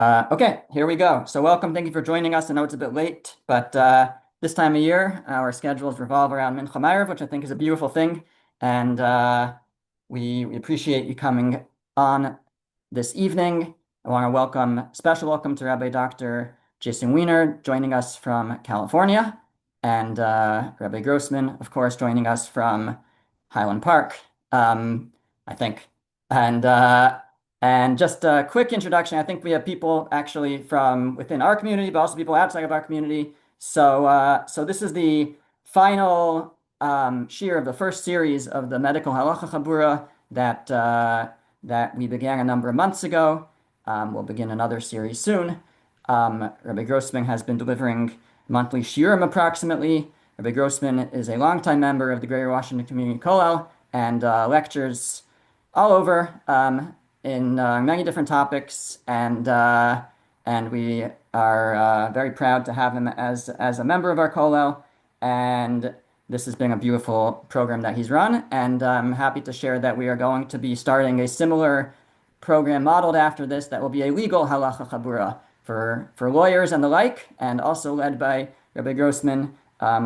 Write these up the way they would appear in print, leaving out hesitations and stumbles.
Okay, here we go. So welcome. Thank you for joining us. I know it's a bit late, but this time of year, our schedules revolve around Mincha Ma'ariv, which I think is a beautiful thing. And we appreciate you coming on this evening. I want to special welcome to Rabbi Dr. Jason Weiner joining us from California, and Rabbi Grossman, of course, joining us from Highland Park, I think. And just a quick introduction. I think we have people actually from within our community, but also people outside of our community. So this is the final shiur of the first series of the medical halacha Chaburah that we began a number of months ago. We'll begin another series soon. Rabbi Grossman has been delivering monthly shiurim approximately. Rabbi Grossman is a longtime member of the Greater Washington Community Kollel and lectures all over in many different topics, and we are very proud to have him as a member of our kollel. And this has been a beautiful program that he's run, and I'm happy to share that we are going to be starting a similar program modeled after this that will be a legal halacha chaburah for lawyers and the like, and also led by Rabbi Grossman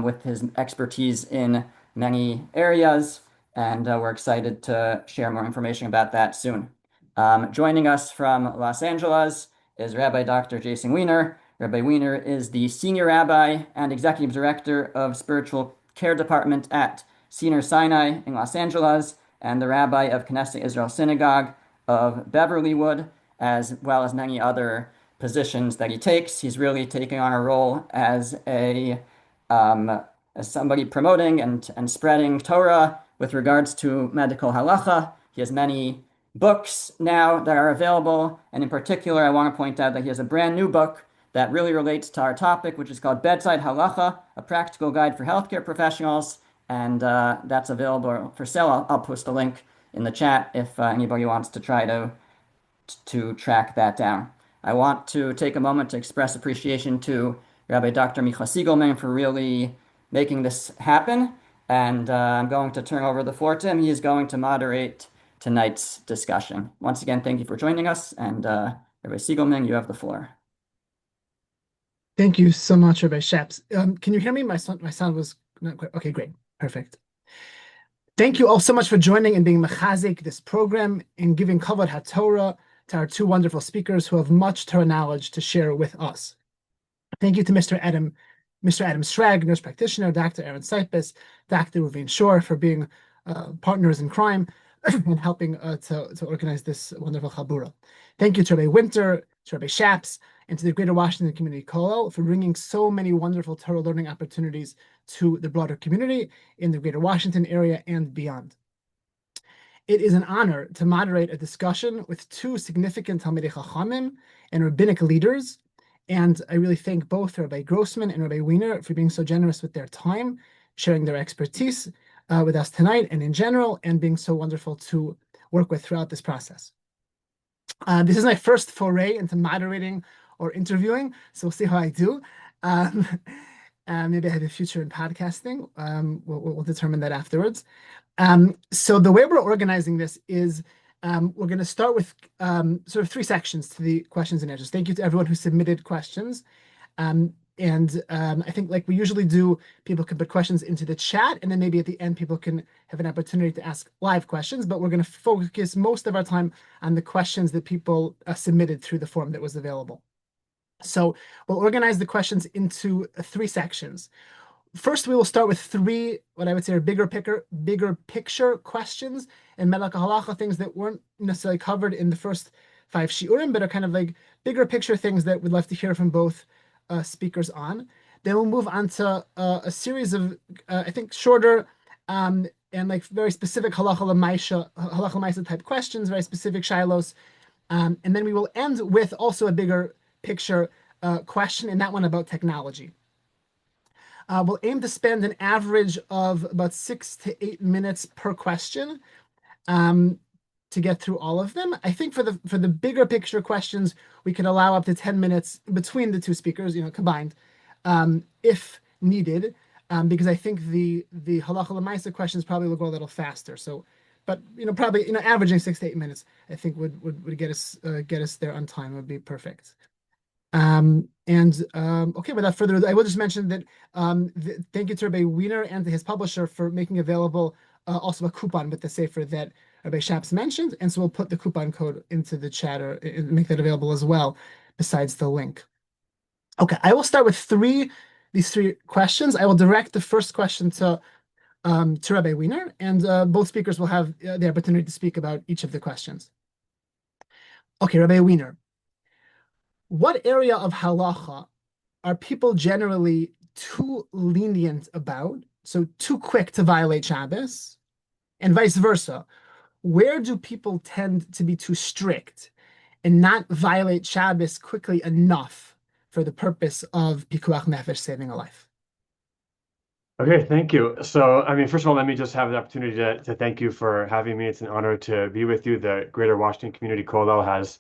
with his expertise in many areas. And we're excited to share more information about that soon. Joining us from Los Angeles is Rabbi Dr. Jason Weiner. Rabbi Weiner is the Senior Rabbi and Executive Director of Spiritual Care Department at Senior Sinai in Los Angeles, and the Rabbi of Knesset Israel Synagogue of Beverlywood, as well as many other positions that he takes. He's really taking on a role as somebody promoting and spreading Torah with regards to medical halacha. He has many books now that are available, and in particular, I want to point out that he has a brand new book that really relates to our topic, which is called Bedside Halacha, a practical guide for healthcare professionals, and that's available for sale. I'll post a link in the chat if anybody wants to try to track that down. I want to take a moment to express appreciation to Rabbi Dr. Micha Siegelman for really making this happen, and I'm going to turn over the floor to him. He is going to moderate tonight's discussion. Once again, thank you for joining us, and Rabbi Siegelman, you have the floor. Thank you so much, Rabbi Shaps. Can you hear me? My sound was not quite. Okay, great. Perfect. Thank you all so much for joining and being mechazik this program and giving kavod haTorah to our two wonderful speakers who have much Torah knowledge to share with us. Thank you to Mr. Adam Schrag, nurse practitioner, Dr. Aaron Sipis, Dr. Raveen Shore for being partners in crime and helping to organize this wonderful Chaburah. Thank you to Rabbi Winter, to Rabbi Shaps, and to the Greater Washington Community Kollel for bringing so many wonderful Torah learning opportunities to the broader community in the Greater Washington area and beyond. It is an honor to moderate a discussion with two significant Talmidei Chachamim and rabbinic leaders, and I really thank both Rabbi Grossman and Rabbi Weiner for being so generous with their time, sharing their expertise with us tonight and in general, and being so wonderful to work with throughout this process. This is my first foray into moderating or interviewing, so we'll see how I do. Maybe I have a future in podcasting. We'll determine that afterwards. So the way we're organizing this is we're going to start with sort of three sections to the questions and answers. Thank you to everyone who submitted questions. I think like we usually do, people can put questions into the chat, and then maybe at the end people can have an opportunity to ask live questions, but we're going to focus most of our time on the questions that people submitted through the form that was available. So we'll organize the questions into three sections. First, we will start with three, what I would say are bigger picture questions and medical halacha, things that weren't necessarily covered in the first 5 shiurim, but are kind of like bigger picture things that we'd love to hear from both speakers on. Then we'll move on to a series of, I think, shorter and like very specific halacha l'maisa type questions, very specific shilos. And then we will end with also a bigger picture question, and that one about technology. We'll aim to spend an average of about 6 to 8 minutes per question to get through all of them. I think for the bigger picture questions, we could allow up to 10 minutes between the two speakers, combined, if needed, because I think the halacha l'maisa questions probably will go a little faster. So but probably averaging 6 to 8 minutes, I think would get us there on time would be perfect. Okay, without further ado, I will just mention that thank you to Rabbi Weiner and to his publisher for making available also a coupon with the sefer that Rabbi Shaps mentioned, and so we'll put the coupon code into the chat or make that available as well, besides the link. Okay, I will start with these three questions. I will direct the first question to Rabbi Weiner, and both speakers will have the opportunity to speak about each of the questions. Okay, Rabbi Weiner, what area of halacha are people generally too lenient about, so too quick to violate Shabbos, and vice versa? Where do people tend to be too strict and not violate Shabbos quickly enough for the purpose of pikuach nefesh, saving a life? Okay, thank you. So, I mean, first of all, let me just have the opportunity to thank you for having me. It's an honor to be with you. The Greater Washington Community Kollel has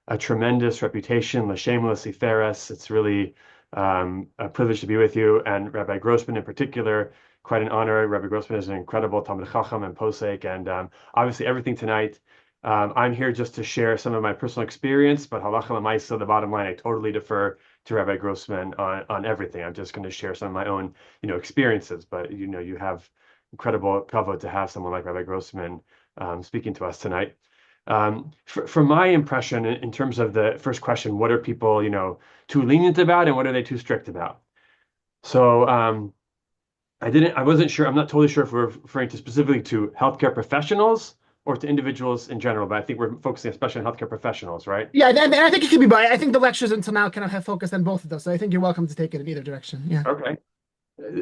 a tremendous reputation, l'shem l'siferes. It's really a privilege to be with you, and Rabbi Grossman in particular, quite an honor. Rabbi Grossman is an incredible Talmid Chacham and posek, and obviously everything tonight. I'm here just to share some of my personal experience, but halacha l'maisa, the bottom line, I totally defer to Rabbi Grossman on everything. I'm just going to share some of my own, experiences. But you have incredible kavod to have someone like Rabbi Grossman speaking to us tonight. From my impression, in terms of the first question, what are people, too lenient about, and what are they too strict about? So I wasn't sure. I'm not totally sure if we're referring to specifically to healthcare professionals or to individuals in general, but I think we're focusing especially on healthcare professionals, right? Yeah, and I think it could be by. I think the lectures until now kind of have focused on both of those, so I think you're welcome to take it in either direction. Yeah. Okay.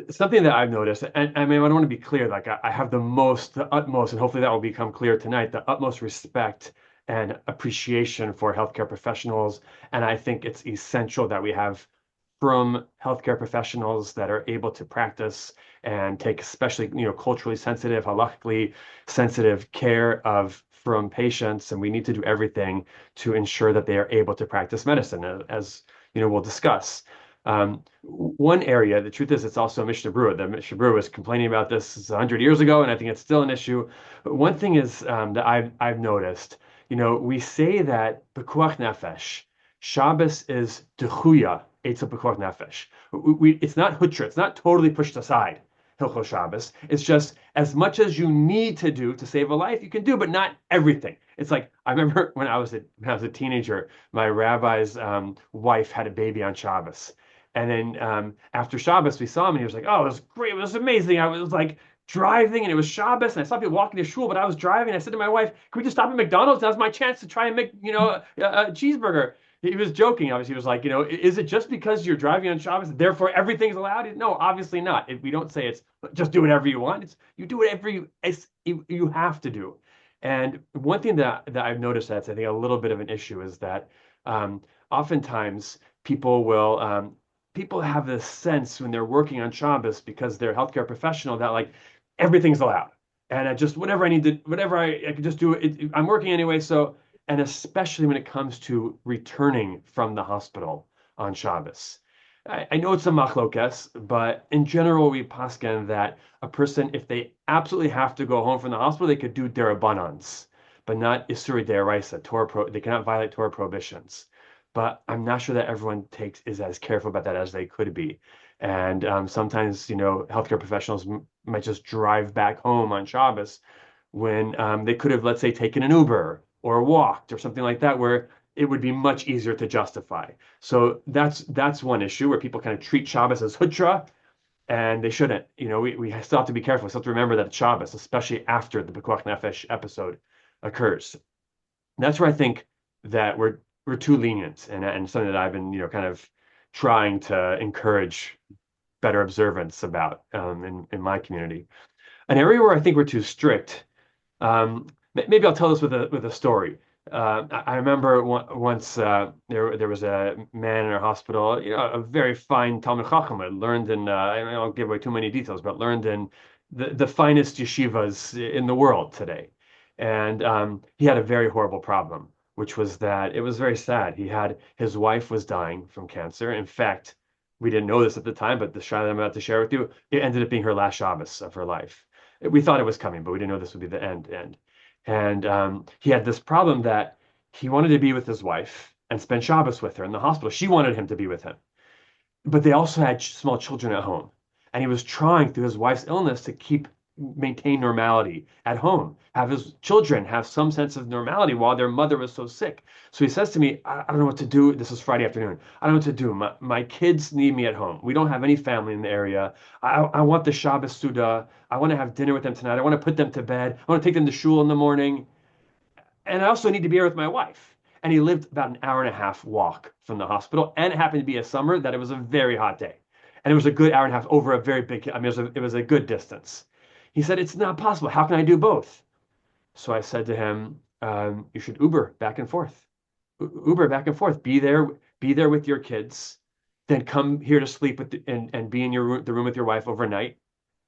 Something that I've noticed, and I mean, I want to be clear, like I have the utmost, and hopefully that will become clear tonight, the utmost respect and appreciation for healthcare professionals. And I think it's essential that we have from healthcare professionals that are able to practice and take especially, culturally sensitive, halachically sensitive care of from patients. And we need to do everything to ensure that they are able to practice medicine, as we'll discuss. One area, the truth is, it's also a Mishnah Berurah. The Mishnah Berurah was complaining about this 100 years ago, and I think it's still an issue. But one thing is that I've noticed, we say that Pekuach Nefesh, Shabbos is Dechuya, Eitzel Pekuach Nefesh. It's not Hutra, it's not totally pushed aside, Hilchos Shabbos. It's just as much as you need to do to save a life, you can do, but not everything. It's like, I remember when I was a teenager, my rabbi's wife had a baby on Shabbos. And then after Shabbos, we saw him, and he was like, "Oh, it was great! It was amazing!" I was like driving, and it was Shabbos, and I saw people walking to shul, but I was driving. I said to my wife, "Can we just stop at McDonald's? Now's my chance to try and make, a cheeseburger." He was joking. Obviously, he was like, "Is it just because you're driving on Shabbos, therefore everything's allowed?" No, obviously not. We don't say it's just do whatever you want. It's you do whatever you have to do. And one thing that I've noticed that's I think a little bit of an issue is that oftentimes people have this sense when they're working on Shabbos because they're a healthcare professional that like everything's allowed. And I just, whatever I need to, whatever I can just do it. I'm working anyway. So, and especially when it comes to returning from the hospital on Shabbos. I know it's a machlokes, but in general, we paskin that a person, if they absolutely have to go home from the hospital, they could do derabanans, but not isuri deraisa, they cannot violate Torah prohibitions. But I'm not sure that everyone is as careful about that as they could be. And sometimes, healthcare professionals might just drive back home on Shabbos when they could have, let's say, taken an Uber or walked or something like that, where it would be much easier to justify. So that's one issue where people kind of treat Shabbos as hutra, and they shouldn't. We still have to be careful. We still have to remember that it's Shabbos, especially after the Pekuach Nefesh episode occurs. And that's where I think that we're too lenient, and something that I've been, kind of trying to encourage better observance about in my community. An area where I think we're too strict. Maybe I'll tell this with a story. I remember once there was a man in our hospital, a very fine Talmid Chacham, learned in I don't give away too many details, but learned in the finest yeshivas in the world today, and he had a very horrible problem, which was that it was very sad. His wife was dying from cancer. In fact, we didn't know this at the time, but the shayla that I'm about to share with you, it ended up being her last Shabbos of her life. We thought it was coming, but we didn't know this would be the end. And he had this problem that he wanted to be with his wife and spend Shabbos with her in the hospital. She wanted him to be with him, but they also had small children at home. And he was trying through his wife's illness to maintain normality at home, have his children have some sense of normality while their mother was so sick. So he says to me, I don't know what to do. This is Friday afternoon. I don't know what to do. My kids need me at home. We don't have any family in the area. I want the Shabbos Suda. I want to have dinner with them tonight. I want to put them to bed. I want to take them to shul in the morning. And I also need to be here with my wife. And he lived about an hour and a half walk from the hospital. And it happened to be a summer that it was a very hot day. And it was a good hour and a half over a very big, I mean, it was a good distance. He said, it's not possible. How can I do both? So I said to him, you should Uber back and forth. Uber back and forth. Be there with your kids. Then come here to sleep and be in the room with your wife overnight.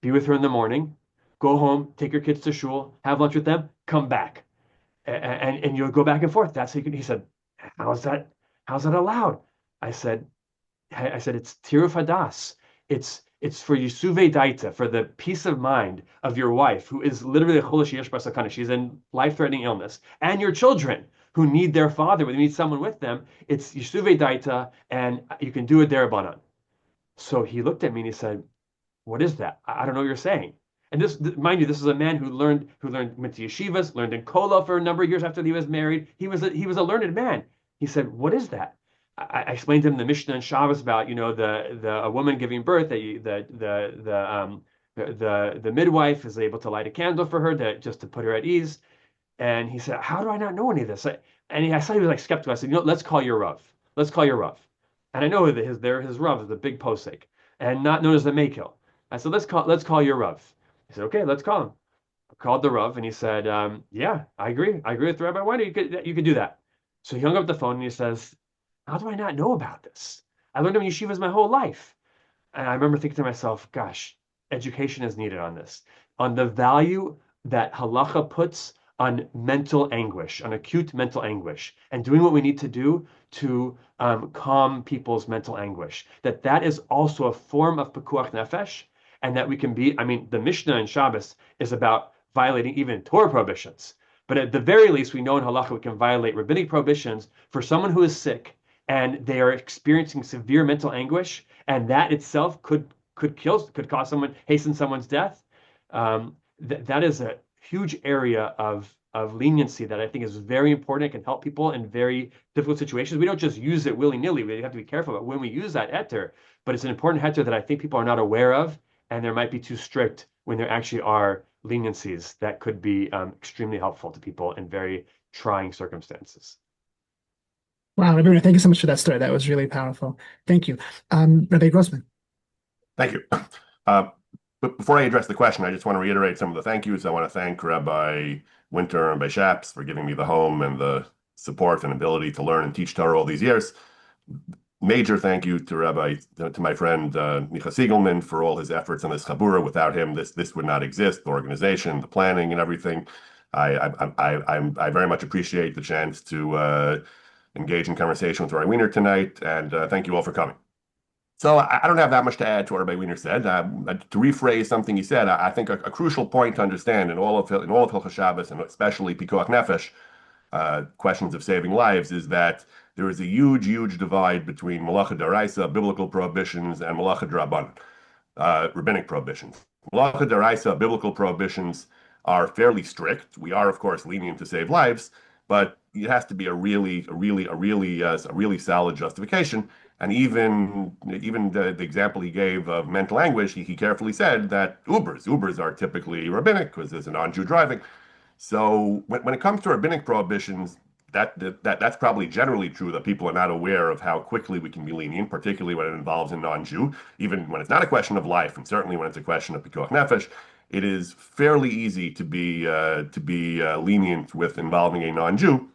Be with her in the morning. Go home, take your kids to shul, have lunch with them, come back and you'll go back and forth. That's how you can. He said, "How's that? How's that allowed?" I said, it's tiruf hadas. It's for Yisuvei Daita, for the peace of mind of your wife, who is literally a cholash yesh basakana. She's in life-threatening illness, and your children who need their father, who need someone with them. It's Yisuvei Daita, and you can do it derabanan. So he looked at me and he said, "What is that? I don't know what you're saying." And this, mind you, this is a man went to yeshivas, learned in kola for a number of years after he was married. He was a learned man. He said, "What is that?" I explained to him the Mishnah and Shabbos about, a woman giving birth, the midwife is able to light a candle for her just to put her at ease. And he said, "How do I not know any of this?" I saw he was like skeptical. I said, "Let's call your Rav. Let's call your Rav." And I know that his Rav is the big posek and not known as the Makil. I said, let's call your Rav." He said, "Okay, let's call him." I called the Rav and he said, "Yeah, I agree. I agree with Rabbi Weiner. You could do that." So he hung up the phone and he says, "How do I not know about this? I learned them in yeshivas my whole life." And I remember thinking to myself, gosh, education is needed on this, on the value that halacha puts on mental anguish, on acute mental anguish, and doing what we need to do to calm people's mental anguish. That is also a form of pekuach nefesh, and that we can be, I mean, the Mishnah in Shabbos is about violating even Torah prohibitions. But at the very least, we know in halacha we can violate rabbinic prohibitions for someone who is sick and they are experiencing severe mental anguish, and that itself could cause hasten someone's death. That is a huge area of leniency that I think is very important. It can help people in very difficult situations. We don't just use it willy-nilly. We have to be careful about when we use that heter, but it's an important heter that I think people are not aware of, and there might be too strict when there actually are leniencies that could be extremely helpful to people in very trying circumstances. Wow, Rabbi, thank you so much for that story. That was really powerful. Thank you. Rabbi Grossman. Thank you. But before I address the question, I just want to reiterate some of the thank yous. I want to thank Rabbi Winter and Rabbi Shaps for giving me the home and the support and ability to learn and teach Torah all these years. Major thank you to my friend Micha Siegelman for all his efforts on this Chaburah. Without him, this would not exist. The organization, the planning, and everything. I very much appreciate the chance to engage in conversation with Rabbi Weiner tonight, and thank you all for coming. So I don't have that much to add to what Rabbi Weiner said. To rephrase something he said, I think a crucial point to understand in all of Hilchos Shabbos, and especially Pikuach Nefesh, questions of saving lives, is that there is a huge, huge divide between Malacha D'Oraisa, biblical prohibitions, and Malacha D'Rabbanan, rabbinic prohibitions. Malacha D'Oraisa, biblical prohibitions, are fairly strict. We are, of course, lenient to save lives, but it has to be a really solid justification. And even the example he gave of mental anguish, he carefully said that Ubers are typically rabbinic because there's a non-Jew driving. So when it comes to rabbinic prohibitions, that's probably generally true, that people are not aware of how quickly we can be lenient, particularly when it involves a non-Jew, even when it's not a question of life, and certainly when it's a question of pikuach nefesh. It is fairly easy to be lenient with involving a non-Jew,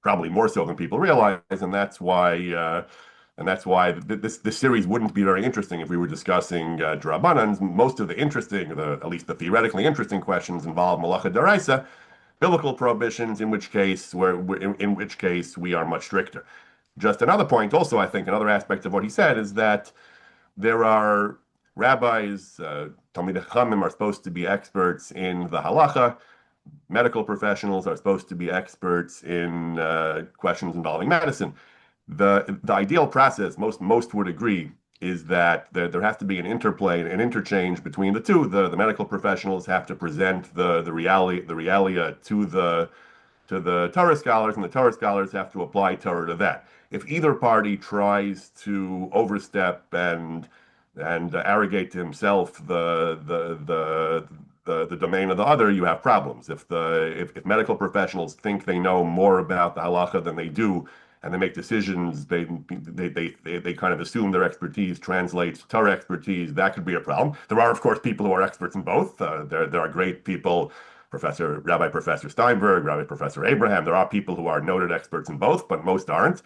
probably more so than people realize, and that's why this series wouldn't be very interesting if we were discussing D'Rabbanan. Most of the interesting, at least the theoretically interesting questions involve Malacha D'Oraisa, biblical prohibitions, in which case we are much stricter. Just another point, also, I think another aspect of what he said is that there are rabbis, Talmidei Chachamim are supposed to be experts in the halacha. medical professionals are supposed to be experts in questions involving medicine. The ideal process, most would agree, is that there has to be an interplay, an interchange between the two. The medical professionals have to present the realia to the Torah scholars, and the Torah scholars have to apply Torah to that. If either party tries to overstep and arrogate to himself the domain of the other, you have problems. If medical professionals think they know more about the halacha than they do, and they make decisions, they kind of assume their expertise translates to Torah expertise, that could be a problem. There are, of course, people who are experts in both. There are great people, Rabbi Professor Steinberg, Rabbi Professor Abraham. There are people who are noted experts in both, but most aren't.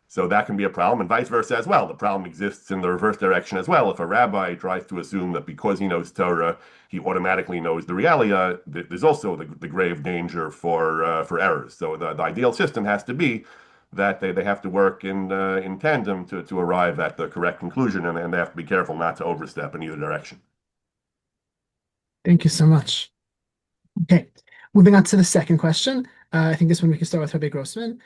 So that can be a problem, and vice versa as well. The problem exists in the reverse direction as well. If a rabbi tries to assume that because he knows Torah, he automatically knows the realia, there's also the grave danger for errors. So the ideal system has to be that they have to work in tandem to arrive at the correct conclusion, and they have to be careful not to overstep in either direction. Thank you so much. Okay, moving on to the second question. I think this one we can start with Rabbi Grossman.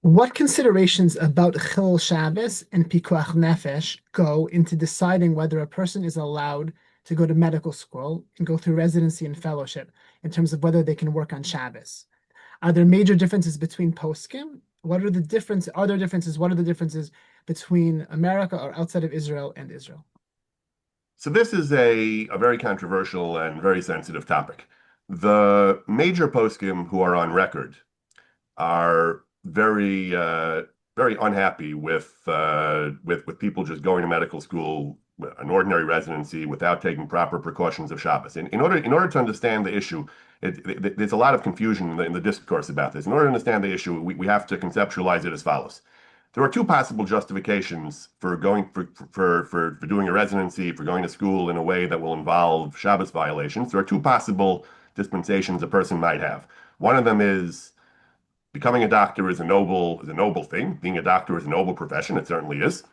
What considerations about Chil Shabbos and Pikuach Nefesh go into deciding whether a person is allowed to go to medical school and go through residency and fellowship in terms of whether they can work on Shabbos? Are there major differences between poskim? What are the differences? Are there differences? What are the differences between America or outside of Israel and Israel? So this is a very controversial and very sensitive topic. The major poskim who are on record are very unhappy with people just going to medical school, an ordinary residency, without taking proper precautions of Shabbos. In order to understand the issue, there's a lot of confusion in the discourse about this. In order to understand the issue, we have to conceptualize it as follows. There are two possible justifications for doing a residency, for going to school in a way that will involve Shabbos violations. There are two possible dispensations a person might have. One of them is becoming a doctor is a noble thing. Being a doctor is a noble profession. It certainly is.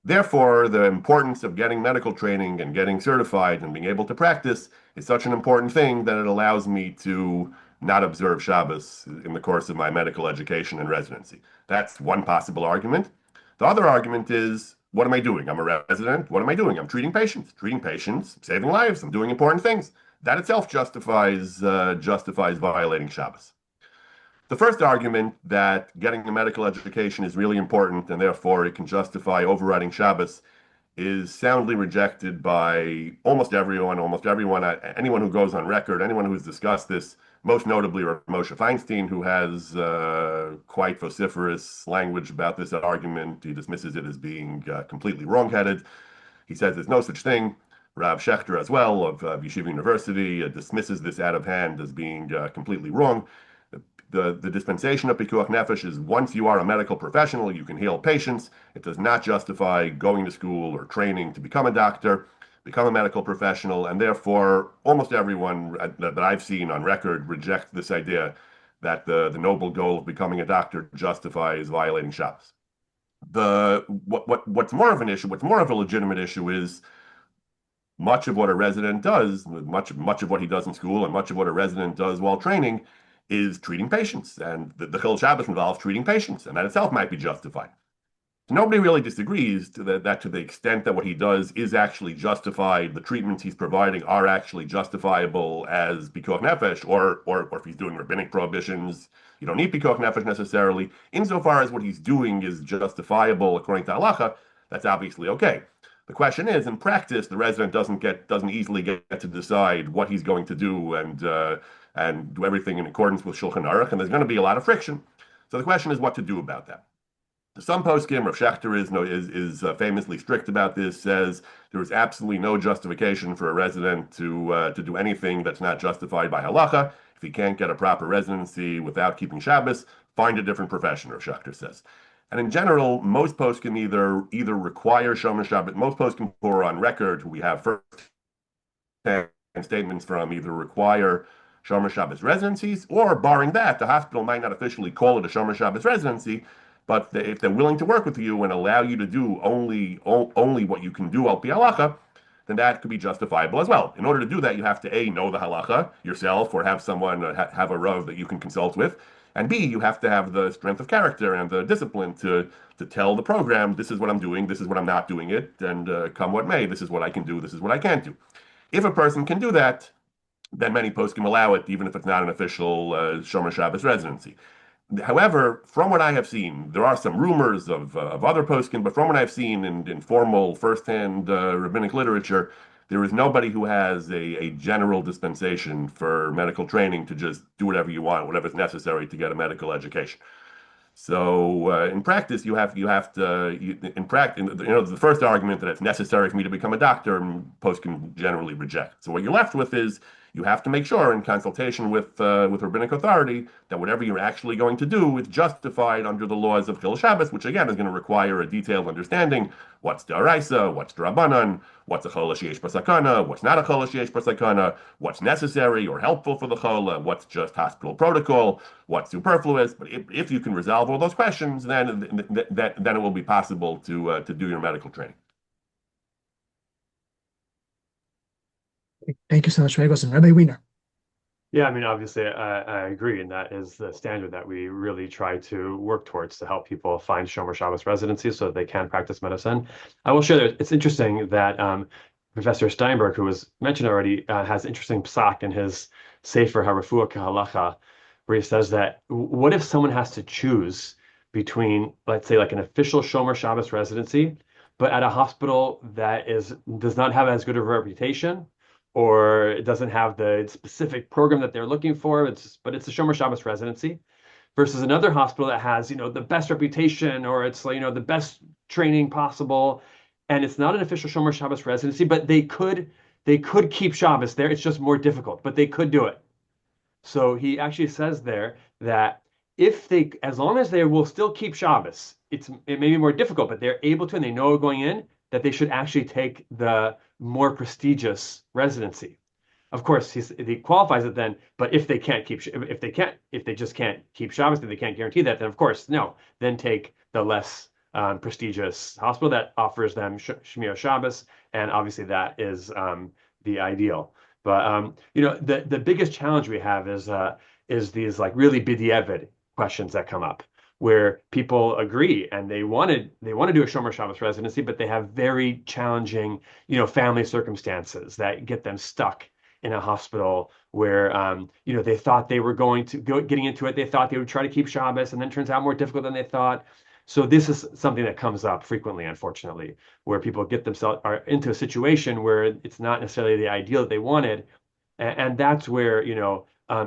Therefore, the importance of getting medical training and getting certified and being able to practice is such an important thing that it allows me to not observe Shabbos in the course of my medical education and residency. That's one possible argument. The other argument is, what am I doing? I'm a resident. What am I doing? I'm treating patients, saving lives. I'm doing important things. That itself justifies violating Shabbos. The first argument, that getting a medical education is really important and therefore it can justify overriding Shabbos, is soundly rejected by almost everyone, anyone who goes on record, anyone who's discussed this, most notably Moshe Feinstein, who has quite vociferous language about this argument. He dismisses it as being completely wrong-headed. He says there's no such thing. Rav Schechter as well of Yeshiva University dismisses this out of hand as being completely wrong. The dispensation of Pikuach Nefesh is, once you are a medical professional, you can heal patients. It does not justify going to school or training to become a doctor, become a medical professional, and therefore almost everyone that I've seen on record rejects this idea that the noble goal of becoming a doctor justifies violating Shabbos. What's more of an issue, what's more of a legitimate issue is much of what a resident does, much of what he does in school and much of what a resident does while training is treating patients, and the Chil Shabbos involves treating patients, and that itself might be justified. Nobody really disagrees that to the extent that what he does is actually justified, the treatments he's providing are actually justifiable as Pikuach Nefesh, or if he's doing rabbinic prohibitions, you don't need Pikuach Nefesh necessarily. Insofar as what he's doing is justifiable according to Halacha, that's obviously okay. The question is, in practice, the resident doesn't easily get to decide what he's going to do and do everything in accordance with Shulchan Aruch, and there's going to be a lot of friction. So the question is what to do about that. Some poskim, Rav Schechter is famously strict about this, says there is absolutely no justification for a resident to do anything that's not justified by halacha. If he can't get a proper residency without keeping Shabbos, find a different profession, Rav Schechter says. And in general, most poskim either require Shomer Shabbat. Most poskim who are on record, who we have first statements from, either require Shomer Shabbos residencies, or barring that, the hospital might not officially call it a Shomer Shabbos residency, but if they're willing to work with you and allow you to do only what you can do al pi halacha, then that could be justifiable as well. In order to do that, you have to A, know the halacha yourself or have someone, have a rav that you can consult with. And B, you have to have the strength of character and the discipline to tell the program, this is what I'm doing, this is what I'm not doing it, and come what may, this is what I can do, this is what I can't do. If a person can do that, then many poskim allow it, even if it's not an official Shomer Shabbos residency. However, from what I have seen, there are some rumors of other poskim, but from what I've seen in formal first-hand rabbinic literature, there is nobody who has a general dispensation for medical training to just do whatever you want, whatever's necessary to get a medical education. So in practice, you have to in practice, the first argument that it's necessary for me to become a doctor, post can generally reject. So what you're left with is you have to make sure, in consultation with rabbinic authority, that whatever you're actually going to do is justified under the laws of Chil Shabbos, which again is going to require a detailed understanding. What's d'oraisa, what's d'rabbanan, what's a chol sheyesh b'sakana, what's not a chol sheyesh b'sakana, what's necessary or helpful for the chol, what's just hospital protocol, what's superfluous. But if you can resolve all those questions, then it will be possible to do your medical training. Thank you so much, Rabbi Grossman. Rabbi Weiner. Yeah, I mean, obviously, I agree, and that is the standard that we really try to work towards to help people find Shomer Shabbos residency so that they can practice medicine. I will share that it's interesting that Professor Steinberg, who was mentioned already, has interesting psak in his Sefer HaRefuah Halacha, where he says that what if someone has to choose between, let's say, like an official Shomer Shabbos residency, but at a hospital that does not have as good of a reputation, or it doesn't have the specific program that they're looking for, but it's a Shomer Shabbos residency, versus another hospital that has, the best reputation, or it's the best training possible, and it's not an official Shomer Shabbos residency, but they could keep Shabbos there. It's just more difficult, but they could do it. So he actually says there that as long as they will still keep Shabbos, it may be more difficult, but they're able to, and they know going in, that they should actually take the more prestigious residency. Of course, he qualifies it then, but if they just can't keep Shabbos, then they can't guarantee that, then of course, no, then take the less prestigious hospital that offers them Shmir Shabbos, and obviously that is the ideal. But the biggest challenge we have is these like really b'diavad questions that come up, where people agree and they want to do a Shomer Shabbos residency, but they have very challenging, family circumstances that get them stuck in a hospital where, they thought they were getting into it. They thought they would try to keep Shabbos, and then turns out more difficult than they thought. So this is something that comes up frequently, unfortunately, where people are into a situation where it's not necessarily the ideal that they wanted. And that's where,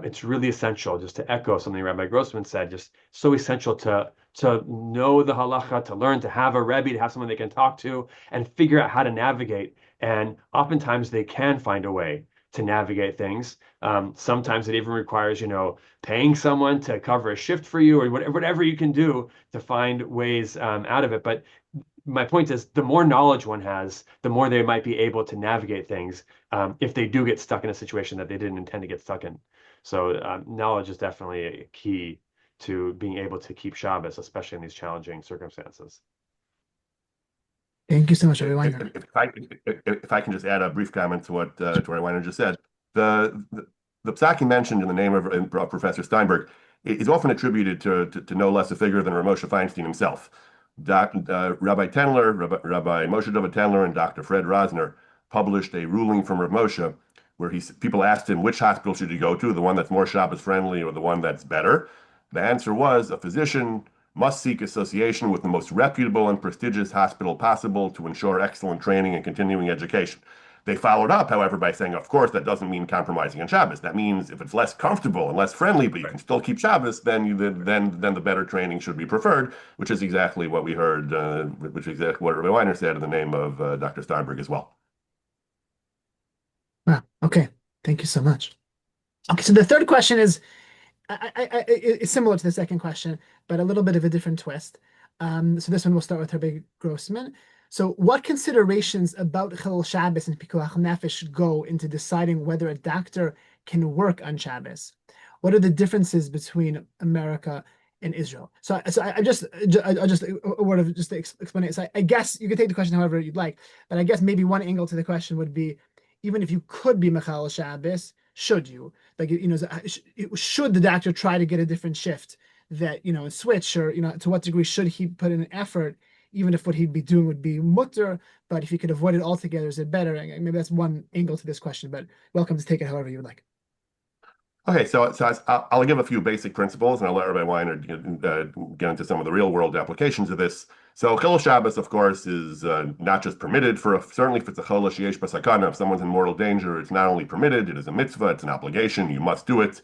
it's really essential, just to echo something Rabbi Grossman said, just so essential to know the halacha, to learn, to have a rebbe, to have someone they can talk to, and figure out how to navigate. And oftentimes they can find a way to navigate things. Sometimes it even requires, paying someone to cover a shift for you, or whatever you can do to find ways out of it. But my point is, the more knowledge one has, the more they might be able to navigate things if they do get stuck in a situation that they didn't intend to get stuck in. So knowledge is definitely a key to being able to keep Shabbos, especially in these challenging circumstances. Thank you so much, Rabbi Weiner. If I can just add a brief comment to what Rabbi Weiner just said, the psak mentioned in the name of Professor Steinberg is often attributed to no less a figure than Rav Moshe Feinstein himself. Rabbi Moshe David Tendler and Dr. Fred Rosner published a ruling from Rav Moshe where people asked him which hospital should he go to, the one that's more Shabbos friendly or the one that's better. The answer was a physician must seek association with the most reputable and prestigious hospital possible to ensure excellent training and continuing education. They followed up, however, by saying, of course, that doesn't mean compromising on Shabbos. That means if it's less comfortable and less friendly, but you can still keep Shabbos, then the better training should be preferred, which is exactly what we heard, which is exactly what Rabbi Weiner said in the name of Dr. Steinberg as well. Wow. Okay. Thank you so much. Okay. So the third question is, it's similar to the second question, but a little bit of a different twist. So this one we'll start with Rabbi Grossman. So what considerations about Chil Shabbos and Pikuach Nefesh go into deciding whether a doctor can work on Shabbos? What are the differences between America in Israel. So I just a word of just to explain it. So I guess you could take the question however you'd like, but I guess maybe one angle to the question would be, even if you could be Mechal Shabbos, should you? Like, should the doctor try to get a different shift that, switch, or, to what degree should he put in an effort, even if what he'd be doing would be mutter, but if he could avoid it altogether, is it better? And maybe that's one angle to this question, but welcome to take it however you would like. Okay, so I'll give a few basic principles, and I'll let Rabbi Weiner get into some of the real world applications of this. So Chilul Shabbos, of course, is not just permitted certainly if it's a chol sheyesh b'sakana, if someone's in mortal danger, it's not only permitted, it is a mitzvah, it's an obligation, you must do it.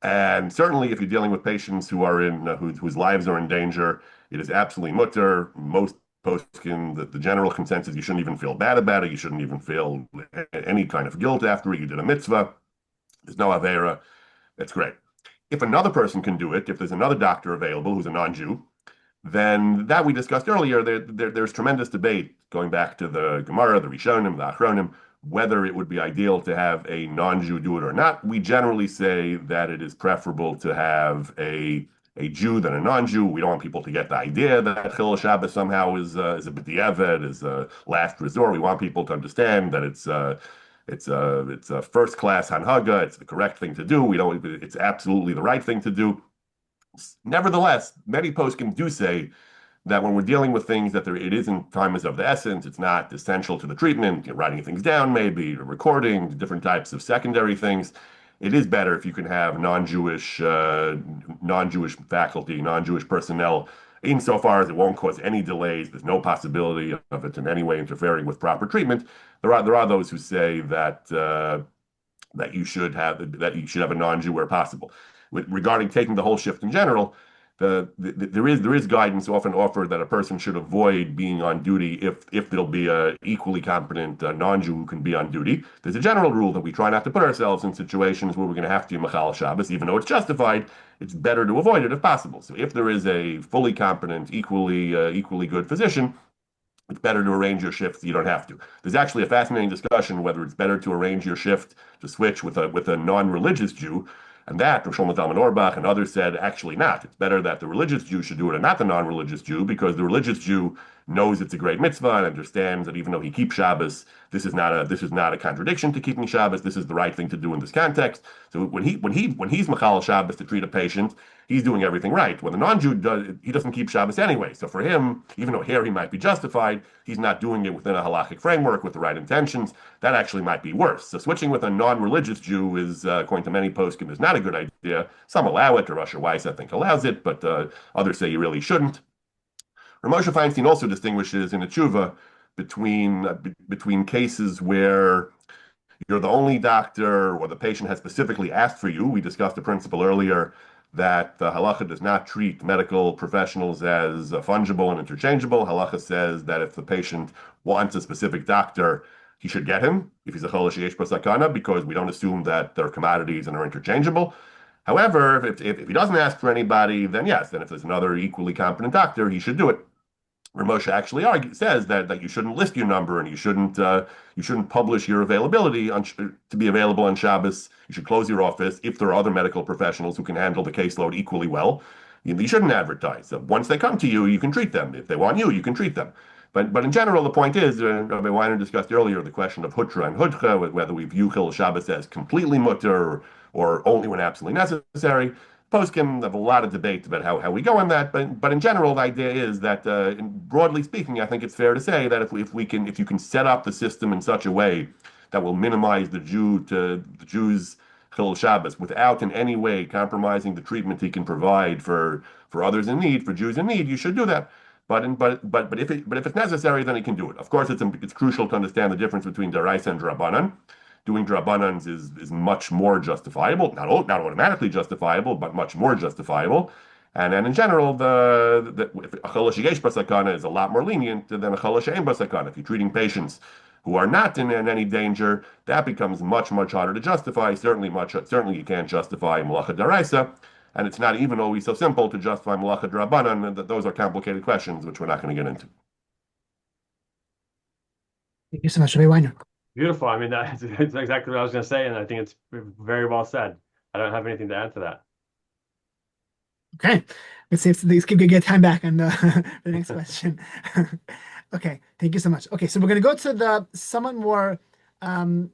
And certainly if you're dealing with patients who are whose lives are in danger, it is absolutely mutter. Most poskim, the general consensus, you shouldn't even feel bad about it, you shouldn't even feel any kind of guilt after you did a mitzvah. There's no Avera. That's great. If another person can do it, if there's another doctor available who's a non-Jew, then that we discussed earlier, there's tremendous debate going back to the Gemara, the Rishonim, the Achronim, whether it would be ideal to have a non-Jew do it or not. We generally say that it is preferable to have a Jew than a non-Jew. We don't want people to get the idea that Chilul Shabbos somehow is a b'diavad, is a last resort. We want people to understand that it's a first class hanhaga. It's the correct thing to do. It's absolutely the right thing to do. Nevertheless, many poskim do say that when we're dealing with things that it isn't time is of the essence, it's not essential to the treatment, writing things down maybe, recording, different types of secondary things. It is better if you can have non-Jewish faculty, non-Jewish personnel, insofar as it won't cause any delays. There's no possibility of it in any way interfering with proper treatment. There are those who say that you should have a non-Jew where possible. Regarding taking the whole shift in general, there is guidance often offered that a person should avoid being on duty if there'll be a equally competent non-Jew who can be on duty. There's a general rule that we try not to put ourselves in situations where we're going to have to be Mechal Shabbos, even though it's justified. It's better to avoid it if possible. So if there is a fully competent, equally good physician, it's better to arrange your shift so you don't have to. There's actually a fascinating discussion whether it's better to arrange your shift to switch with a non-religious Jew. And that, Rosh Zalman Auerbach and others said, actually not. It's better that the religious Jew should do it and not the non-religious Jew, because the religious Jew knows it's a great mitzvah and understands that even though he keeps Shabbos, this is not a contradiction to keeping Shabbos. This is the right thing to do in this context. So when he's Mechal Shabbos to treat a patient, he's doing everything right. When the non-Jew does, he doesn't keep Shabbos anyway. So for him, even though here he might be justified, he's not doing it within a halachic framework with the right intentions. That actually might be worse. So switching with a non-religious Jew is, according to many poskim, is not a good idea. Some allow it, or Usher Weiss, I think, allows it, but others say you really shouldn't. Ramosha Feinstein also distinguishes in a tshuva between cases where you're the only doctor or the patient has specifically asked for you. We discussed the principle earlier that the halacha does not treat medical professionals as fungible and interchangeable. Halacha says that if the patient wants a specific doctor, he should get him if he's a chol sheyesh b'sakana, because we don't assume that they're commodities and are interchangeable. However, if he doesn't ask for anybody, then yes, then if there's another equally competent doctor, he should do it. Ramosha actually says that you shouldn't list your number and you shouldn't publish your availability to be available on Shabbos. You should close your office if there are other medical professionals who can handle the caseload equally well. You shouldn't advertise. So once they come to you, you can treat them. If they want you can treat them. But in general, the point is, Rabbi Weiner discussed earlier the question of hutra and hudcha, whether we view Chilul Shabbos as completely mutter or only when absolutely necessary. Poskim have a lot of debate about how we go on that, but in general, the idea is that, broadly speaking, I think it's fair to say that if you can set up the system in such a way that will minimize the Jew's Chilul Shabbos without in any way compromising the treatment he can provide for others in need, for Jews in need, you should do that. But if it's necessary, then he can do it. Of course, it's crucial to understand the difference between Daraisa and Drabanan. Doing Drabanans is much more justifiable, not automatically justifiable, but much more justifiable. And in general, a chol sheyesh b'sakana is a lot more lenient than a chol she'ein b'sakana. If you're treating patients who are not in any danger, that becomes much harder to justify. Certainly you can't justify malacha daraisa, and it's not even always so simple to justify malacha drabanan. Those are complicated questions, which we're not going to get into. Thank you so much, Rabbi Weiner. Beautiful. I mean, that's exactly what I was going to say, and I think it's very well said. I don't have anything to add to that. Okay, let's see if these could get time back on the next question. Okay, thank you so much. Okay, so we're going to go to the somewhat more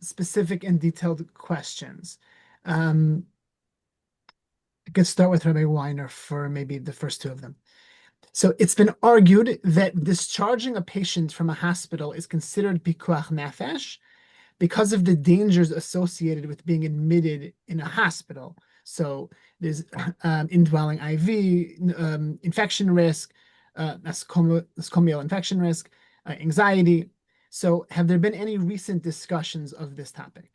specific and detailed questions. I could start with Rabbi Weiner for maybe the first two of them. So it's been argued that discharging a patient from a hospital is considered pikuach nefesh because of the dangers associated with being admitted in a hospital. So there's indwelling IV, infection risk, nosocomial infection risk, anxiety. So have there been any recent discussions of this topic?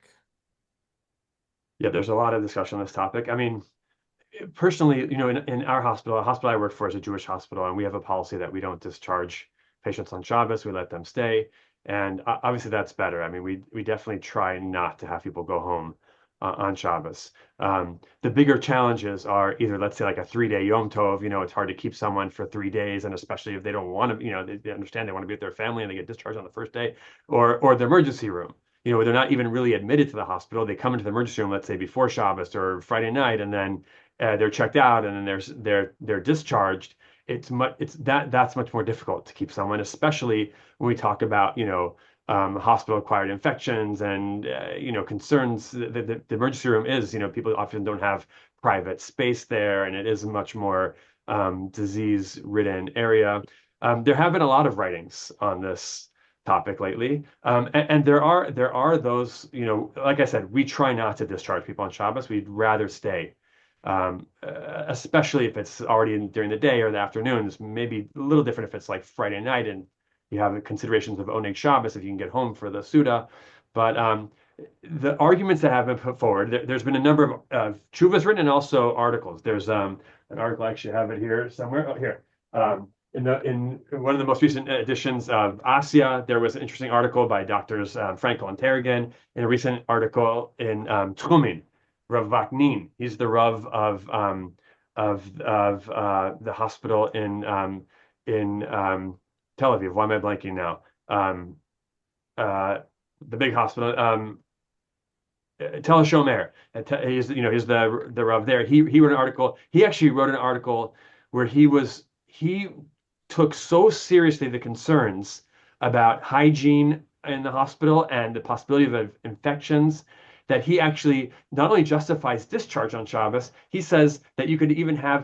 Yeah, there's a lot of discussion on this topic. I mean, personally, in our hospital, a hospital I work for is a Jewish hospital, and we have a policy that we don't discharge patients on Shabbos. We let them stay, and obviously that's better. I mean, we definitely try not to have people go home on Shabbos. The bigger challenges are either, let's say, like a 3-day Yom Tov. It's hard to keep someone for 3 days, and especially if they don't want to, they understand they want to be with their family and they get discharged on the first day, or the emergency room. They're not even really admitted to the hospital. They come into the emergency room, let's say before Shabbos or Friday night, and then they're checked out and then they're discharged. That's much more difficult to keep someone, especially when we talk about hospital-acquired infections and concerns. The emergency room is people often don't have private space there, and it is a much more disease-ridden area. There have been a lot of writings on this topic lately, and there are those, like I said, we try not to discharge people on Shabbos. We'd rather stay, especially if it's already during the day or the afternoons. Maybe a little different if it's like Friday night and you have considerations of Oneg Shabbos if you can get home for the Suda. But the arguments that have been put forward, there's been a number of tshuvas written and also articles. There's an article, I actually have it here somewhere. Oh, here. In one of the most recent editions of Asya, there was an interesting article by doctors Frankel and Terrigan in a recent article in Tchumin, Rav Vaknin. He's the Rav of the hospital in Tel Aviv. Why am I blanking now? The big hospital, Tel HaShomer. He's the Rav there. He wrote an article. He actually wrote an article where he took so seriously the concerns about hygiene in the hospital and the possibility of infections that he actually not only justifies discharge on Shabbos, he says that you could even have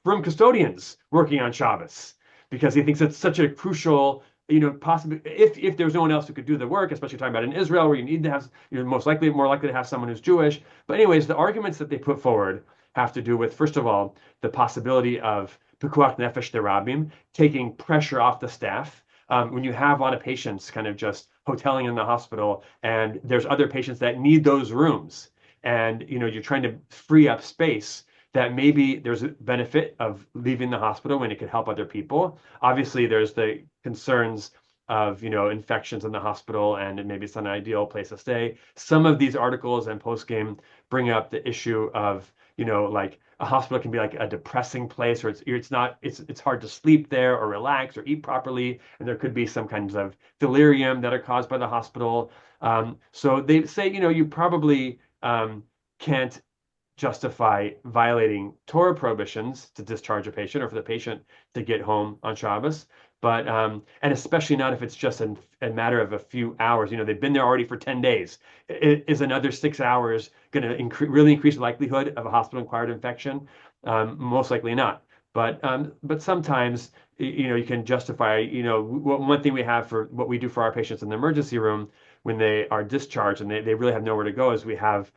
room custodians working on Shabbos, because he thinks it's such a crucial, possibly if there's no one else who could do the work, especially talking about in Israel where you need to have, you're more likely to have someone who's Jewish. But anyways, the arguments that they put forward have to do with, first of all, the possibility of pikuach nefesh derabim, taking pressure off the staff. When you have a lot of patients kind of just hoteling in the hospital, and there's other patients that need those rooms, and you're trying to free up space, that maybe there's a benefit of leaving the hospital when it could help other people. Obviously, there's the concerns of infections in the hospital, and maybe it's not an ideal place to stay. Some of these articles and postgame bring up the issue of like a hospital can be like a depressing place, or it's hard to sleep there or relax or eat properly, and there could be some kinds of delirium that are caused by the hospital. So they say you probably can't justify violating Torah prohibitions to discharge a patient or for the patient to get home on Shabbos. But and especially not if it's just a matter of a few hours. They've been there already for 10 days. Is another 6 hours going to really increase the likelihood of a hospital-acquired infection? Most likely not. But sometimes you can justify. One thing we have for what we do for our patients in the emergency room when they are discharged and they really have nowhere to go is we have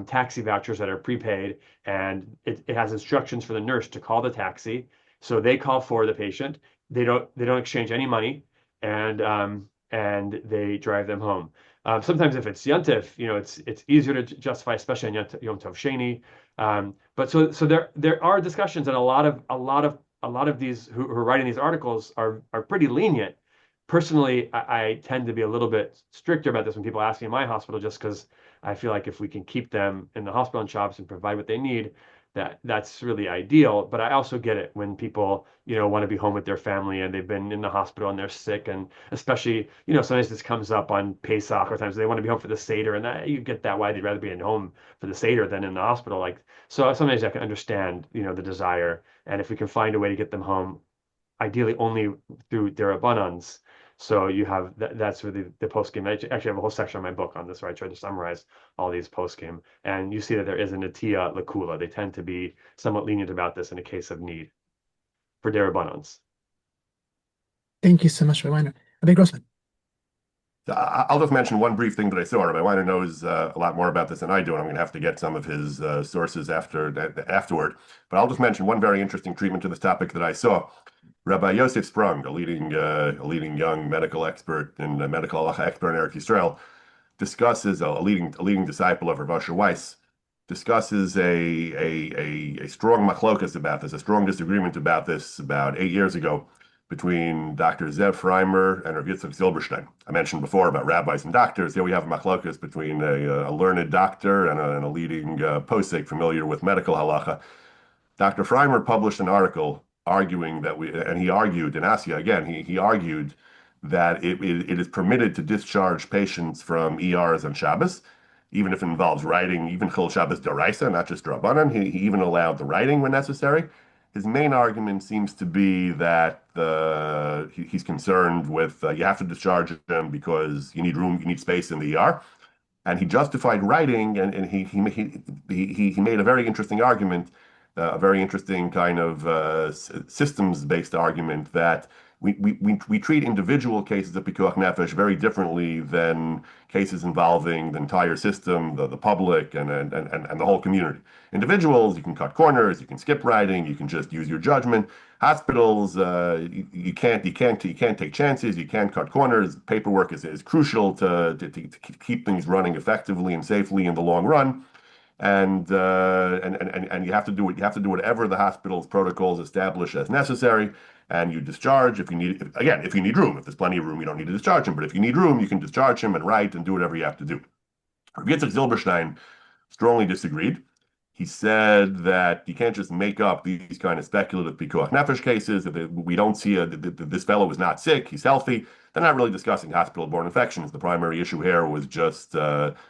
taxi vouchers that are prepaid, and it has instructions for the nurse to call the taxi. So they call for the patient. They don't exchange any money, and they drive them home. Sometimes if it's Yontif, it's easier to justify, especially on Yom Tov Sheni. But so there are discussions, and a lot of these who are writing these articles are pretty lenient. Personally, I tend to be a little bit stricter about this when people ask me in my hospital, just because I feel like if we can keep them in the hospital on Shabbos and provide what they need, that's really ideal. But I also get it when people, want to be home with their family and they've been in the hospital and they're sick, and especially, sometimes this comes up on Pesach, or times they want to be home for the Seder, and that you get that why they'd rather be at home for the Seder than in the hospital. Like, so sometimes I can understand, the desire, and if we can find a way to get them home, ideally only through derabbanans. So you have that's really the post game. I actually have a whole section in my book on this where I try to summarize all these post game, and you see that there is a natia lakula. They tend to be somewhat lenient about this in a case of need for derabbanans. Thank you so much, Rabbi Weiner. Rabbi Grossman. I'll just mention one brief thing that I saw. Rabbi Weiner knows a lot more about this than I do, and I'm going to have to get some of his sources afterward. But I'll just mention one very interesting treatment to this topic that I saw. Rabbi Yosef Sprung, a leading young medical expert and a medical halacha expert in Eretz Yisrael, discusses a leading disciple of Rav Asher Weiss, discusses a strong machlokas about this, a strong disagreement about this about 8 years ago between Dr. Zev Freimer and Rav Yitzhak Zilberstein. I mentioned before about rabbis and doctors. Here we have a machlokas between a learned doctor and a leading posek familiar with medical halacha. Dr. Freimer published an article arguing that he argued in Asia again, he argued that it is permitted to discharge patients from ERs on Shabbos, even if it involves writing, even Chil Shabbos Daraisa, not just Drabanan. He even allowed the writing when necessary. His main argument seems to be that he's concerned with you have to discharge them because you need room, you need space in the ER. And he justified writing, and he made a very interesting argument, a very interesting kind of systems-based argument that we treat individual cases of pikuach nefesh very differently than cases involving the entire system, the public, and the whole community. Individuals, you can cut corners, you can skip writing, you can just use your judgment. Hospitals, you can't take chances, you can't cut corners. Paperwork is crucial to keep things running effectively and safely in the long run. And you have to do whatever the hospital's protocols establish as necessary, and you discharge if you need room. If there's plenty of room, you don't need to discharge him. But if you need room, you can discharge him and write and do whatever you have to do. Yitzhak Zilberstein strongly disagreed. He said that you can't just make up these kind of speculative pikuach nefesh cases. We don't see this fellow is not sick, he's healthy. They're not really discussing hospital-borne infections. The primary issue here was just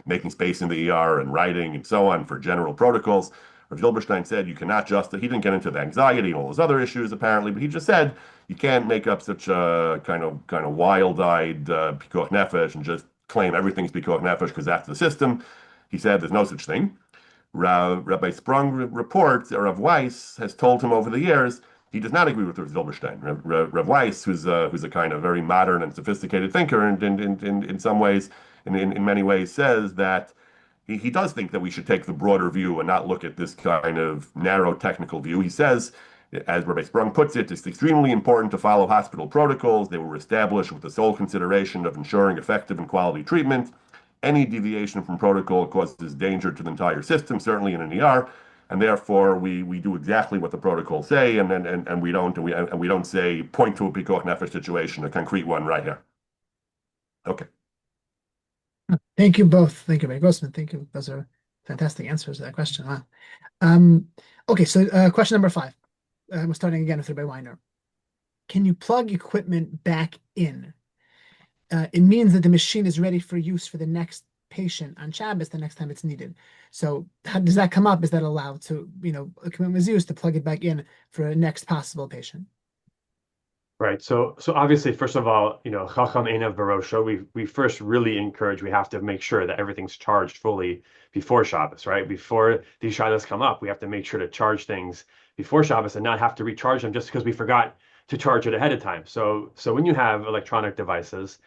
making space in the ER and writing and so on for general protocols. Rav Zilberstein said you cannot he didn't get into the anxiety and all those other issues apparently, but he just said you can't make up such a kind of wild-eyed pikuach nefesh and just claim everything's pikuach nefesh because that's the system. He said there's no such thing. Rabbi Sprung reports that Rav Weiss has told him over the years he does not agree with Rav Zilberstein. Rav Weiss, who's a kind of very modern and sophisticated thinker, and in some ways, in many ways, says that he does think that we should take the broader view and not look at this kind of narrow technical view. He says, as Rabbi Sprung puts it, it's extremely important to follow hospital protocols. They were established with the sole consideration of ensuring effective and quality treatment. Any deviation from protocol causes danger to the entire system, certainly in an ER, and therefore we do exactly what the protocols say, and we don't say point to a pikuach nefesh situation, a concrete one right here. Okay. Thank you both. Thank you, Rabbi Grossman. Thank you. Those are fantastic answers to that question. Wow. Okay, so question number 5. We're starting again with Rabbi Weiner. Can you plug equipment back in? It means that the machine is ready for use for the next patient on Shabbos the next time it's needed. So how does that come up? Is that allowed to, equipment was used to plug it back in for a next possible patient? Right. So obviously, first of all, Chacham Einav Barosha, we first really encourage, we have to make sure that everything's charged fully before Shabbos, right? Before these Shabbos come up, we have to make sure to charge things before Shabbos and not have to recharge them just because we forgot to charge it ahead of time. So when you have electronic devices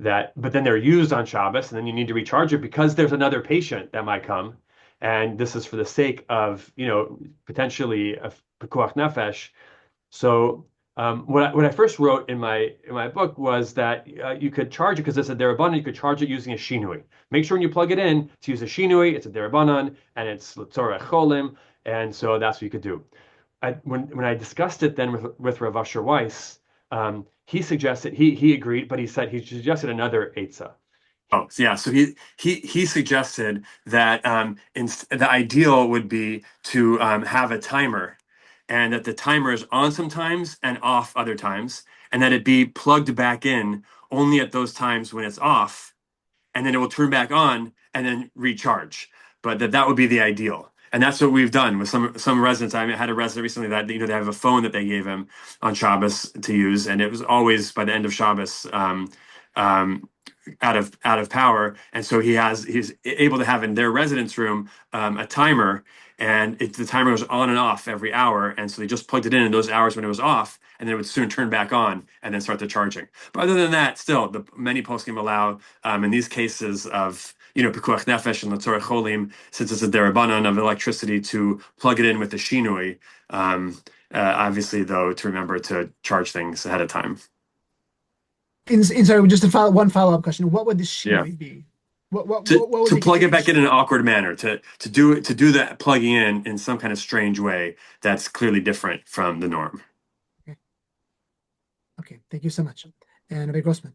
but then they're used on Shabbos, and then you need to recharge it because there's another patient that might come, and this is for the sake of, potentially a pikuach nefesh. So what I first wrote in my book was that you could charge it because it's a derabanan. You could charge it using a shinui. Make sure when you plug it in to use a shinui. It's a derabanan and it's l'tzorech cholim, and so that's what you could do. When I discussed it then with Rav Asher Weiss, he suggested he agreed, but he suggested another eitzah. Oh, so yeah. So he suggested that the ideal would be to have a timer, and that the timer is on sometimes and off other times, and that it be plugged back in only at those times when it's off, and then it will turn back on and then recharge. But that would be the ideal. And that's what we've done with some residents. I had a resident recently that they have a phone that they gave him on Shabbos to use, and it was always by the end of Shabbos um, out of power. And so he's able to have in their residence room a timer, and the timer goes on and off every hour. And so they just plugged it in those hours when it was off, and then it would soon turn back on and then start the charging. But other than that, still, many poskim allow in these cases of pikuach nefesh and l'tzorech cholim, since it's a derabanan of electricity, to plug it in with the shinui. Obviously, though, to remember to charge things ahead of time. Sorry, just one follow-up question. What would the Yeah. shinui be? What would To make plug you it change back in an awkward manner, to do that plugging in some kind of strange way that's clearly different from the norm. Okay, thank you so much. And Rabbi Grossman.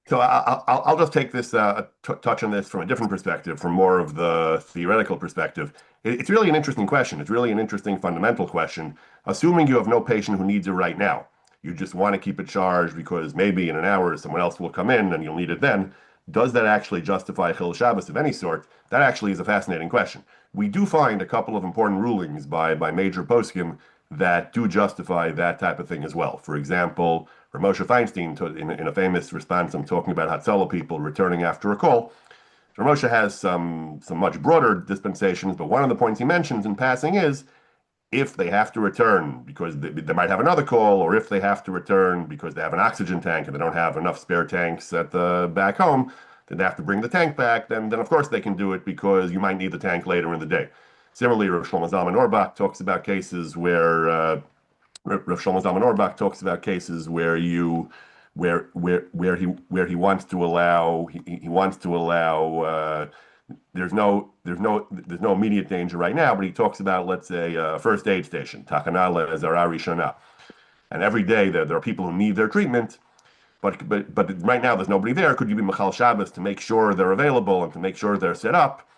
So I'll just take this touch on this from a different perspective, from more of the theoretical perspective. It's really an interesting question. It's really an interesting fundamental question. Assuming you have no patient who needs it right now, you just want to keep it charged because maybe in an hour someone else will come in and you'll need it then. Does that actually justify Chil Shabbos of any sort? That actually is a fascinating question. We do find a couple of important rulings by major poskim that do justify that type of thing as well. For example, Moshe Feinstein, in a famous response, I'm talking about Hatzalah people returning after a call. Moshe has some much broader dispensations, but one of the points he mentions in passing is if they have to return because they might have another call, or if they have to return because they have an oxygen tank and they don't have enough spare tanks at the back home, then they have to bring the tank back, then of course they can do it because you might need the tank later in the day. Similarly, Rav Shlomo Zalman Auerbach talks about cases where he wants to allow there's no immediate danger right now, but he talks about, let's say, a first aid station, Takana Le'ezara Rishona. And every day there are people who need their treatment, but right now there's nobody there. Could you be Machal Shabbos to make sure they're available and to make sure they're set up?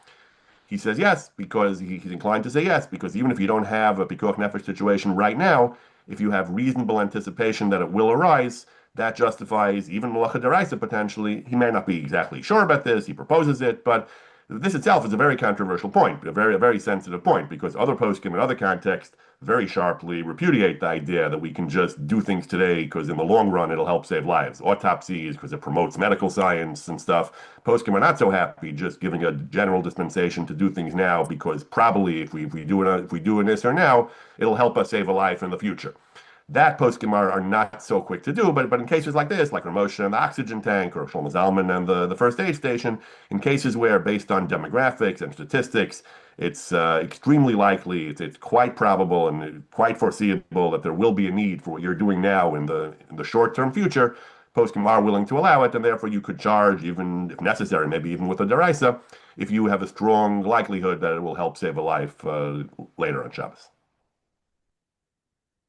He says yes, because he's inclined to say yes, because even if you don't have a Pikuach Nefesh situation right now, if you have reasonable anticipation that it will arise, that justifies even Malacha Deraisa potentially. He may not be exactly sure about this, he proposes it, but this itself is a very controversial point, a very sensitive point, because other poskim in other contexts very sharply repudiate the idea that we can just do things today because in the long run it'll help save lives. Autopsies because it promotes medical science and stuff. Poskim are not so happy just giving a general dispensation to do things now because probably if we do it this or now, it'll help us save a life in the future. That poskim are not so quick to do, but in cases like this, like Ramosha and the oxygen tank, or Shlomo Zalman and the first aid station, in cases where, based on demographics and statistics, it's extremely likely, it's quite probable and quite foreseeable that there will be a need for what you're doing now in the short-term future. Poskim are willing to allow it, and therefore you could charge, even if necessary, maybe even with a deraisa, if you have a strong likelihood that it will help save a life later on Shabbos.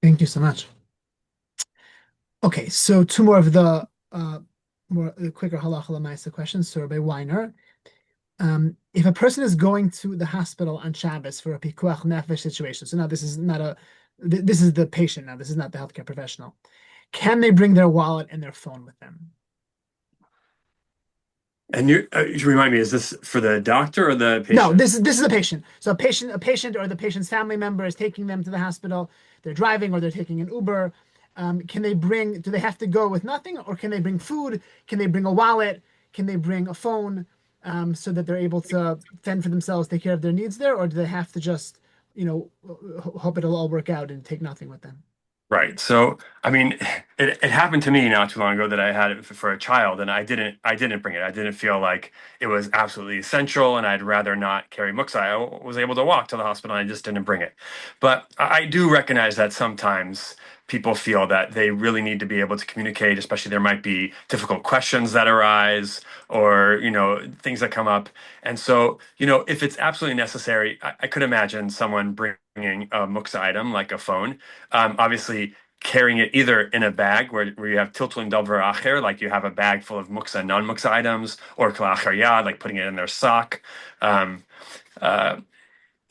Thank you so much. Okay, so two more of the quicker halacha l'maisa questions. So by Weiner, if a person is going to the hospital on Shabbos for a pikuach nefesh situation, so now this is the patient now, this is not the healthcare professional. Can they bring their wallet and their phone with them? And you should remind me, is this for the doctor or the patient? No, this is a patient. So a patient or the patient's family member is taking them to the hospital. They're driving or they're taking an Uber. Do they have to go with nothing, or can they bring food? Can they bring a wallet? Can they bring a phone, so that they're able to fend for themselves, take care of their needs there? Or do they have to just, hope it'll all work out and take nothing with them? Right. So, I mean, it happened to me not too long ago that I had it for a child, and I didn't bring it. I didn't feel like it was absolutely essential, and I'd rather not carry muksa. I was able to walk to the hospital, and I just didn't bring it. But I do recognize that sometimes people feel that they really need to be able to communicate, especially there might be difficult questions that arise or, things that come up. And so, if it's absolutely necessary, I could imagine someone bringing a muksa item like a phone. Obviously, carrying it either in a bag where you have tiltul davar acher, like you have a bag full of muksa and non-muksa items, or kalachar yad, like putting it in their sock. Uh,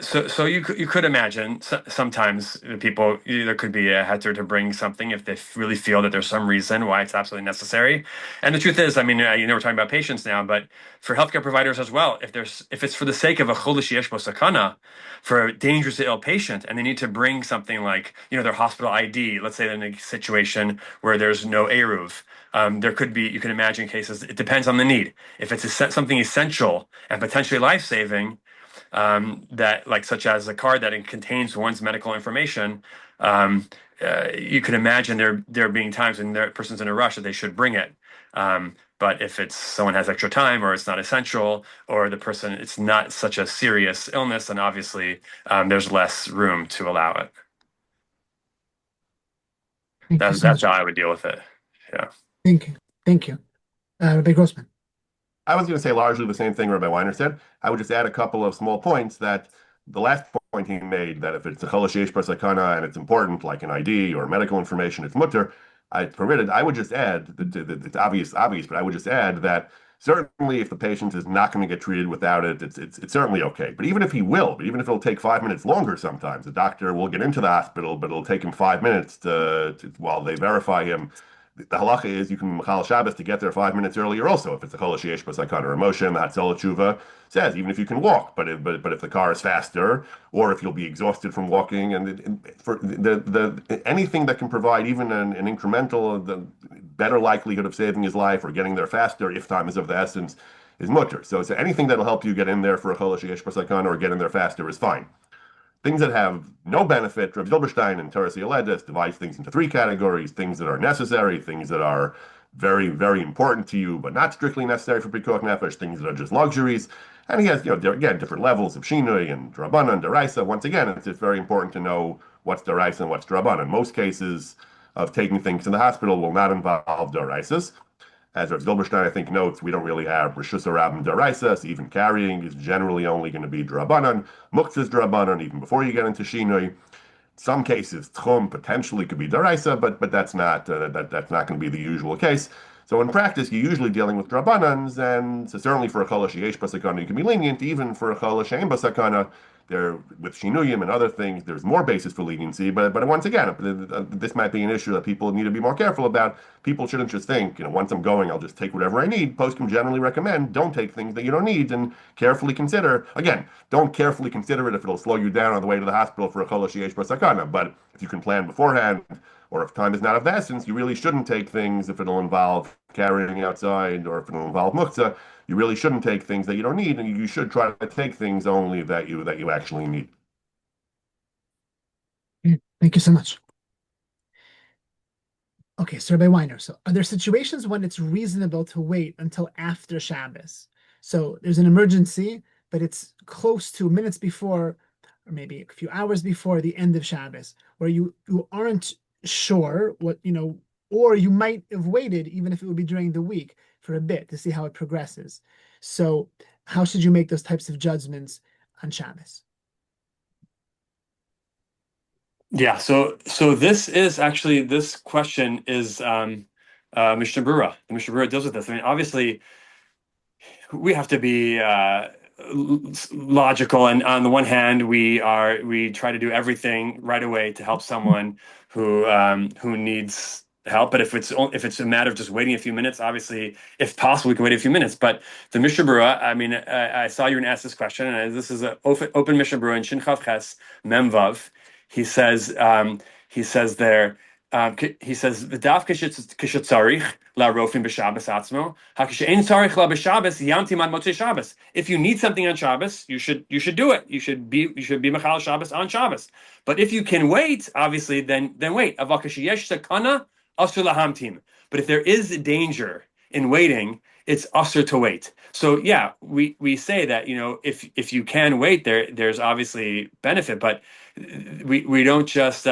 so you could imagine sometimes people, there could be a heter to bring something if they really feel that there's some reason why it's absolutely necessary. And the truth is, I mean, we're talking about patients now, but for healthcare providers as well, if it's for the sake of a chodesh yesh bo sakana, for a dangerously ill patient, and they need to bring something like their hospital ID. Let's say they're in a situation where there's no eruv. There could be, you can imagine cases. It depends on the need. If it's something essential and potentially life-saving, that like such as a card that contains one's medical information, you can imagine there being times when the person's in a rush that they should bring it. But if it's someone has extra time, or it's not essential, or the person, it's not such a serious illness, then obviously there's less room to allow it. That's how I would deal with it. Yeah. Thank you. Rabbi Grossman. I was going to say largely the same thing Rabbi Weiner said. I would just add a couple of small points that the last point he made, that if it's a chodesh yesh b'sakana and it's important, like an ID or medical information, it's mutter, it's permitted. I would just add, it's obvious, but I would just add that certainly if the patient is not going to get treated without it, it's certainly okay. But even if it'll take 5 minutes longer sometimes, the doctor will get into the hospital, but it'll take him 5 minutes while they verify him. The halacha is you can machal Shabbos to get there 5 minutes earlier also if it's a chodesh yesh b'sakana or a Moshe. And the Hatzalah Tshuva says even if you can walk, but if the car is faster, or if you'll be exhausted from walking, and for anything that can provide even an incremental, the better likelihood of saving his life or getting there faster if time is of the essence is mutter. So anything that'll help you get in there for a chodesh yesh b'sakana or get in there faster is fine. Things that have no benefit, Rav Zilberstein and Torah Yoledis divides things into 3 categories: things that are necessary, things that are very, very important to you, but not strictly necessary for Pikuach Nefesh, things that are just luxuries. And he has, again, different levels of Shinui and Drabanan and Deraisa. Once again, it's very important to know what's Deraisa and what's Drabanan. Most cases of taking things to the hospital will not involve Deraisas. As Rav Zilberstein, I think, notes, we don't really have Rishus Rabim Deraisa, so even carrying is generally only going to be Drabanan. Muktzah is Drabanan, even before you get into Shinui. Some cases, Tchum potentially could be Deraisa, but that's not going to be the usual case. So in practice, you're usually dealing with Drabanans, and so certainly for a chodesh yesh b'sakana, you can be lenient. Even for a chodesh she'ein b'sakana, there with shinuyim and other things, there's more basis for leniency. But once again, this might be an issue that people need to be more careful about. People shouldn't just think, once I'm going, I'll just take whatever I need. Poskim generally recommend don't take things that you don't need, and carefully consider. Again, don't carefully consider it if it'll slow you down on the way to the hospital for a chodesh yesh b'sakana. But if you can plan beforehand, or if time is not of the essence, you really shouldn't take things if it'll involve carrying outside, or if it'll involve muktzah. You really shouldn't take things that you don't need, and you should try to take things only that you actually need. Thank you so much. Okay, so Rabbi Weiner, so are there situations when it's reasonable to wait until after Shabbos? So there's an emergency, but it's close to minutes before, or maybe a few hours before the end of Shabbos, where you aren't sure what, or you might have waited, even if it would be during the week, for a bit to see how it progresses. So how should you make those types of judgments on Shabbos? Yeah, so this question is Mishnah Berurah. The Mishnah Berurah deals with this. I mean, obviously, we have to be logical, and on the one hand, we try to do everything right away to help someone who needs help. But if it's a matter of just waiting a few minutes, obviously, if possible, we can wait a few minutes. But the Mishnah Berurah, I mean, I saw you and asked this question, and this is an open Mishnah Berurah in Shin Chav Ches Mem Vav. He says there. He says v'dav kishetzarich la rofim b'Shabbos atzmo hakishein tzarich la b'Shabbos yamtim ad motzei Shabbos. If you need something on Shabbos, you should do it. You should be machal Shabbos on Shabbos. But if you can wait, obviously, then wait. Aval kisheyesh sakana asur lahamtim. But if there is danger in waiting, it's usher to wait. So yeah, we say that if you can wait, there's obviously benefit, but we don't just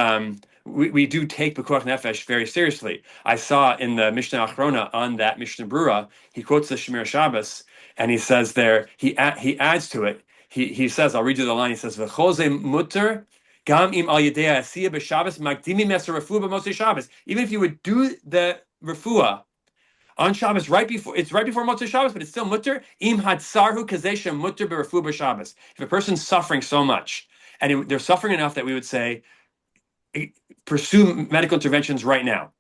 we do take Pekuach Nefesh very seriously. I saw in the Mishnah Achrona on that Mishnah Berurah, he quotes the Shemir Shabbos, and he says there, he adds to it, he says, I'll read you the line, he says, V'choze mutter Gam im al yedei asiya b'Shabbos magdimi meser refuah b'Motzei Shabbos. Even if you would do the refuah on Shabbos right before Motzei Shabbos, but it's still mutter. Im hadsarhu kazesha mutter b'refuah b'Shabbos. If a person's suffering so much and they're suffering enough that we would say pursue medical interventions right now.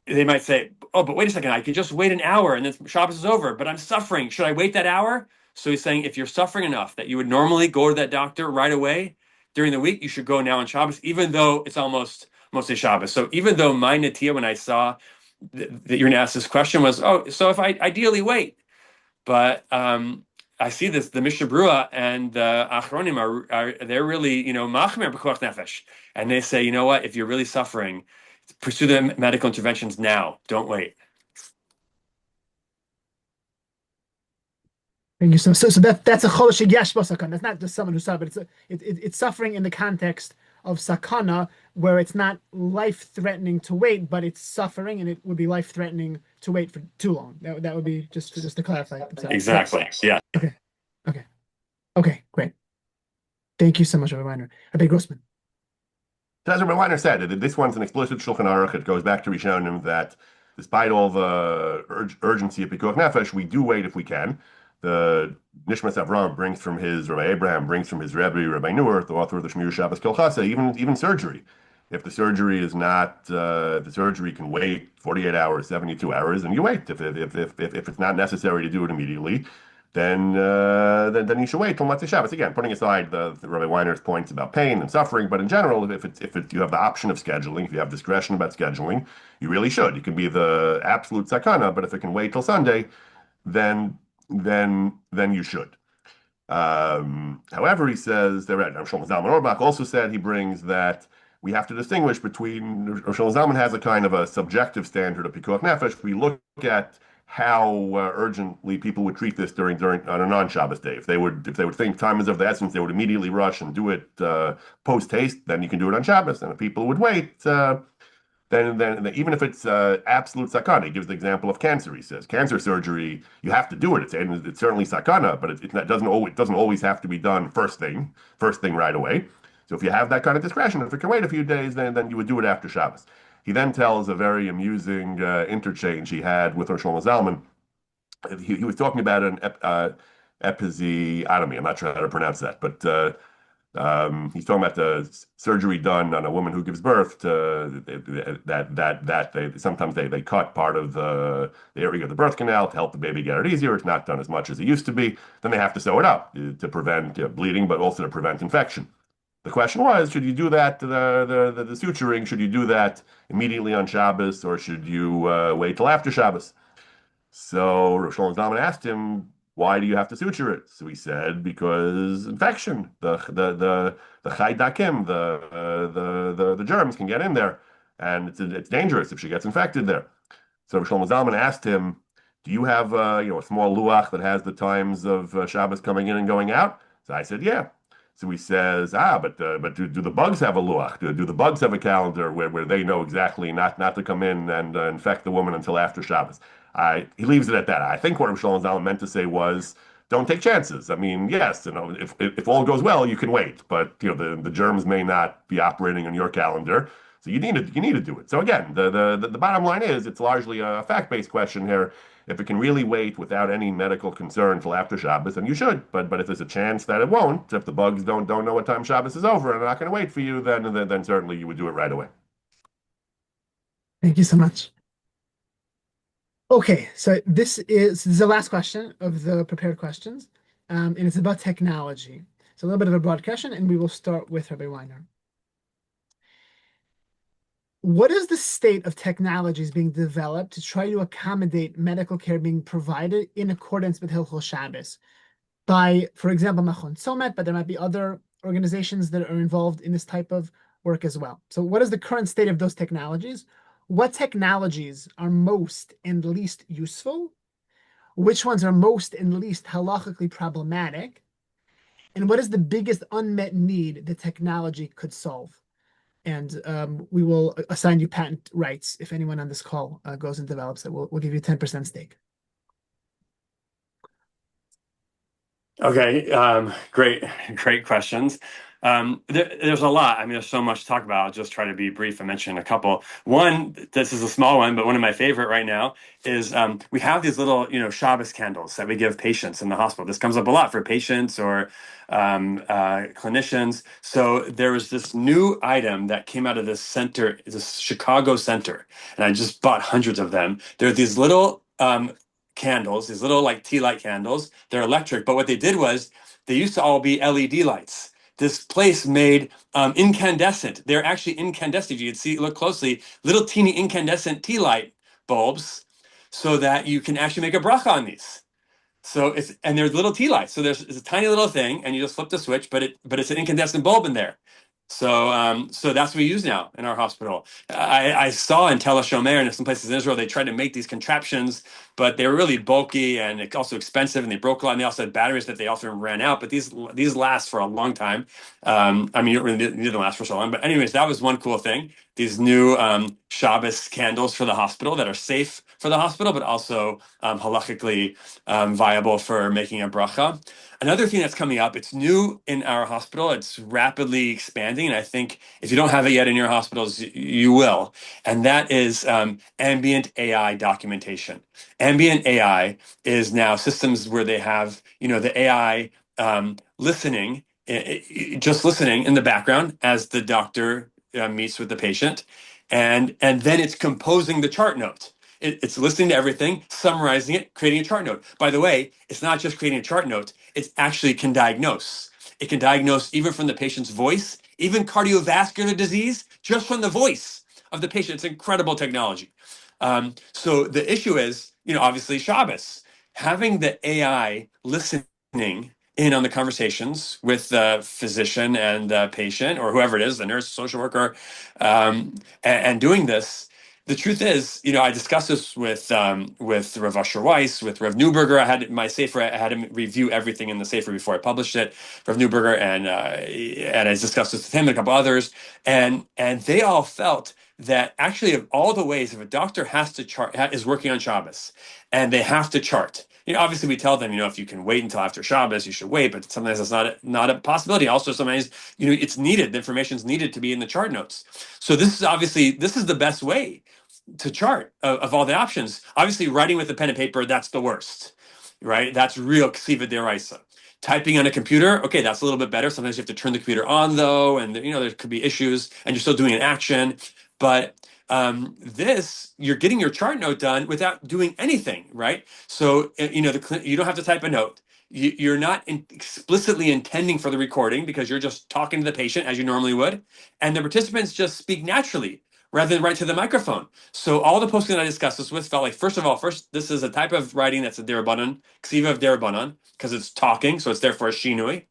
They might say, oh, but wait a second, I could just wait an hour and then Shabbos is over, but I'm suffering. Should I wait that hour? So he's saying if you're suffering enough that you would normally go to that doctor right away during the week, you should go now on Shabbos, even though it's almost mostly Shabbos. So even though my natia, when I saw that you're going to ask this question, was, oh, so if I ideally wait, but I see this, the Mishabura and the Achronim they're really, machmer b'koach nefesh. And they say, you know what, if you're really suffering, pursue the medical interventions now. Don't wait. Thank you. So that's a cholish yesh b'sakana. That's not just someone who's suffering, but it's suffering in the context of sakana, where it's not life-threatening to wait, but it's suffering, and it would be life-threatening to wait for too long. That would be just to clarify. Exactly. Yeah. Okay. Great. Thank you so much, Rabbi Weiner. Rabbi Grossman. As Rabbi Weiner said, this one's an explicit Shulchan Aruch. It goes back to Rishonim that despite all the urgency of Pikuach Nefesh, we do wait if we can. The Nishmas Avram brings from his Rabbi Abraham, brings from his Rebbe, Rabbi Nur, the author of the Shmir Shabbos Kilchasa, even surgery. If the surgery is not, the surgery can wait 48 hours, 72 hours, and you wait. If it's not necessary to do it immediately, then you should wait till Motzei Shabbos. Again, putting aside the Rabbi Weiner's points about pain and suffering, but in general, if you have the option of scheduling, if you have discretion about scheduling, you really should. It can be the absolute sakana, but if it can wait till Sunday, then you should. However, he says that Shlomo Zalman Auerbach also said, he brings that we have to distinguish between, Shlomo Zalman has a kind of a subjective standard of Pikuach Nefesh. We look at how urgently people would treat this during on a non-Shabbos day. If they would think time is of the essence, they would immediately rush and do it post haste. Then you can do it on Shabbos. And if people would wait, then even if it's absolute sakana, he gives the example of cancer. He says cancer surgery, you have to do it. It's certainly sakana, but it doesn't always have to be done first thing right away. So if you have that kind of discretion, if it can wait a few days, then you would do it after Shabbos. He then tells a very amusing interchange he had with Rosh Shlomo Zalman. He was talking about an episiotomy. I'm not sure how to pronounce that, but he's talking about the surgery done on a woman who gives birth. Sometimes they cut part of the area of the birth canal to help the baby get it easier. It's not done as much as it used to be. Then they have to sew it up to prevent bleeding, but also to prevent infection. The question was, should you do that, the suturing, should you do that immediately on Shabbos, or should you wait till after Shabbos? So Rosh Shlomo Zalman asked him, why do you have to suture it? So he said, because infection, the chaydakim, the germs can get in there, and it's dangerous if she gets infected there. So Rosh Shlomo Zalman asked him, do you have a small luach that has the times of Shabbos coming in and going out? So I said, yeah. So he says, but do the bugs have a luach? Do the bugs have a calendar where they know exactly not to come in and infect the woman until after Shabbos? He leaves it at that. I think what Rosh Shlomo Zalman meant to say was, don't take chances. I mean, yes, if all goes well, you can wait, but the germs may not be operating on your calendar, so you need to do it. So again, the bottom line is, it's largely a fact-based question here. If it can really wait without any medical concern till after Shabbos, then you should. But if there's a chance that it won't, if the bugs don't know what time Shabbos is over and they're not going to wait for you, then certainly you would do it right away. Thank you so much. Okay, so this is the last question of the prepared questions, and it's about technology. It's a little bit of a broad question, and we will start with Rabbi Weiner. What is the state of technologies being developed to try to accommodate medical care being provided in accordance with Hilchos Shabbos by, for example, Machon Tzomet, but there might be other organizations that are involved in this type of work as well. So what is the current state of those technologies? What technologies are most and least useful? Which ones are most and least halachically problematic? And what is the biggest unmet need that technology could solve? And we will assign you patent rights if anyone on this call goes and develops it. We'll give you 10% stake. Okay, great questions. There's a lot. I mean, there's so much to talk about. I'll just try to be brief and mention a couple. One, this is a small one, but one of my favorite right now is we have these little, Shabbos candles that we give patients in the hospital. This comes up a lot for patients or clinicians. So there was this new item that came out of this center, this Chicago center, and I just bought hundreds of them. There are these little candles, these little like tea light candles. They're electric, but what they did was they used to all be LED lights. This place made incandescent. They're actually incandescent. If you could see, look closely, little teeny incandescent tea light bulbs, so that you can actually make a bracha on these. So and there's little tea lights. So it's a tiny little thing, and you just flip the switch, but it's an incandescent bulb in there. So that's what we use now in our hospital. I saw in Tel HaShomer and some places in Israel, they tried to make these contraptions, but they were really bulky and also expensive, and they broke a lot. And they also had batteries that they often ran out. But these last for a long time. I mean, you don't really need them to last for so long. But anyways, that was one cool thing. These new Shabbos candles for the hospital that are safe for the hospital, but also halachically viable for making a bracha. Another thing that's coming up, it's new in our hospital. It's rapidly expanding. And I think if you don't have it yet in your hospitals, you will. And that is ambient AI documentation. Ambient AI is now systems where they have, the AI listening, just listening in the background as the doctor meets with the patient. And then it's composing the chart note. It's listening to everything, summarizing it, creating a chart note. By the way, it's not just creating a chart note, it actually can diagnose. It can diagnose even from the patient's voice, even cardiovascular disease, just from the voice of the patient. It's incredible technology. So the issue is, obviously Shabbos, having the AI listening in on the conversations with the physician and the patient, or whoever it is, the nurse, social worker, and doing this. The truth is, I discussed this with Rav Asher Weiss, with Rav Newberger. I had my Sefer, I had him review everything in the Sefer before I published it. Rav Newberger and I discussed this with him and a couple others, and they all felt that actually of all the ways, if a doctor has to chart, is working on Shabbos, and they have to chart. Obviously we tell them, if you can wait until after Shabbos, you should wait, but sometimes that's not a possibility. Also, sometimes, it's needed, the information is needed to be in the chart notes. So this is the best way to chart of all the options. Obviously, writing with a pen and paper, that's the worst, right? That's real ksiva deraisa. Typing on a computer, okay, that's a little bit better. Sometimes you have to turn the computer on though, and there could be issues, and you're still doing an action. But you're getting your chart note done without doing anything, right? So you don't have to type a note. You're not explicitly intending for the recording because you're just talking to the patient as you normally would, and the participants just speak naturally rather than right to the microphone. So all the posting that I discussed this with felt like, first, this is a type of writing that's a derabanan, ksiva of derabanan, because it's talking, so it's therefore a shinui.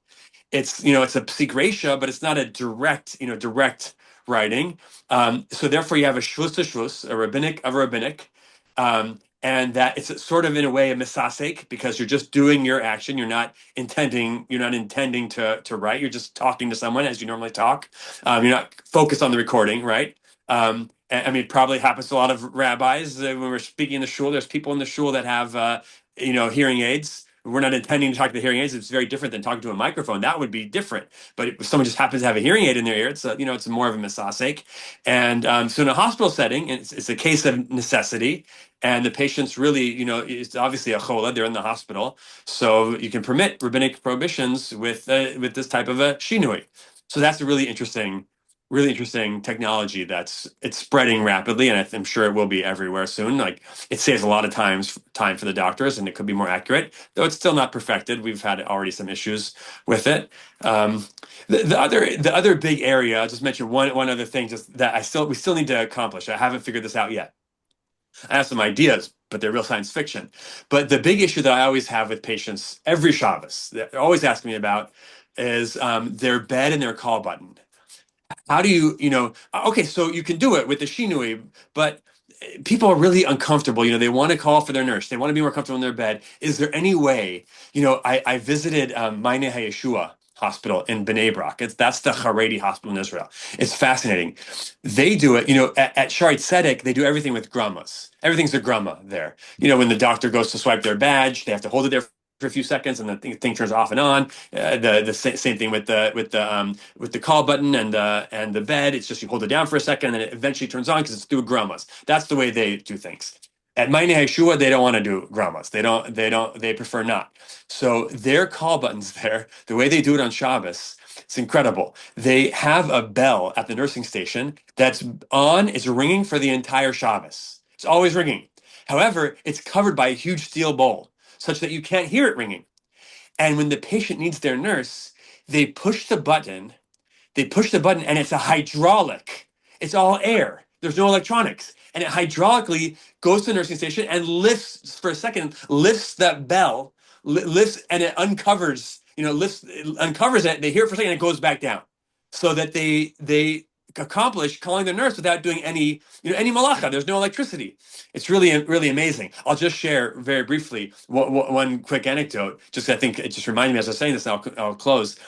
It's it's a psik resha, but it's not a direct writing. So therefore, you have a shvus to shvus, a rabbinic of a rabbinic, and that it's sort of in a way a misasek because you're just doing your action. You're not intending to write. You're just talking to someone as you normally talk. You're not focused on the recording, right? And I mean, it probably happens to a lot of rabbis when we're speaking in the shul. There's people in the shul that have hearing aids. We're not intending to talk to the hearing aids. It's very different than talking to a microphone. That would be different. But if someone just happens to have a hearing aid in their ear, it's more of a misasek. And so in a hospital setting, it's a case of necessity. And the patient's really, it's obviously a chola. They're in the hospital, so you can permit rabbinic prohibitions with this type of a shinui. So that's a really interesting technology it's spreading rapidly, and I'm sure it will be everywhere soon. Like it saves a lot of time for the doctors, and it could be more accurate, though it's still not perfected. We've had already some issues with it. The other big area, I'll just mention one other thing, just that we still need to accomplish. I haven't figured this out yet. I have some ideas, but they're real science fiction. But the big issue that I always have with patients every Shabbos, they're always asking me about, is their bed and their call button. How do okay, so you can do it with the shinui, but people are really uncomfortable. They want to call for their nurse. They want to be more comfortable in their bed. Is there any way, I visited Weiner Yeshua hospital in Bnei Brak. That's the Haredi hospital in Israel. It's fascinating. They do it, at Shaare Zedek, they do everything with grummas. Everything's a grumma there. When the doctor goes to swipe their badge, they have to hold it there for a few seconds, and the thing turns off and on. Same thing with the call button and the bed. It's just you hold it down for a second, and then it eventually turns on because it's through grommas. That's the way they do things. At Meine Yeshua, they don't want to do grommas. They prefer not. So their call buttons there, the way they do it on Shabbos, it's incredible. They have a bell at the nursing station that's on, it's ringing for the entire Shabbos. It's always ringing. However, it's covered by a huge steel bowl, such that you can't hear it ringing. And when the patient needs their nurse, they push the button, and it's a hydraulic. It's all air. There's no electronics. And it hydraulically goes to the nursing station and lifts for a second, lifts that bell, lifts, and it uncovers, uncovers it. They hear it for a second and it goes back down. So that they accomplish calling the nurse without doing any malacha. There's no electricity. It's really amazing. I'll just share very briefly one quick anecdote. Just I think it just reminded me as I was saying this, and I'll close.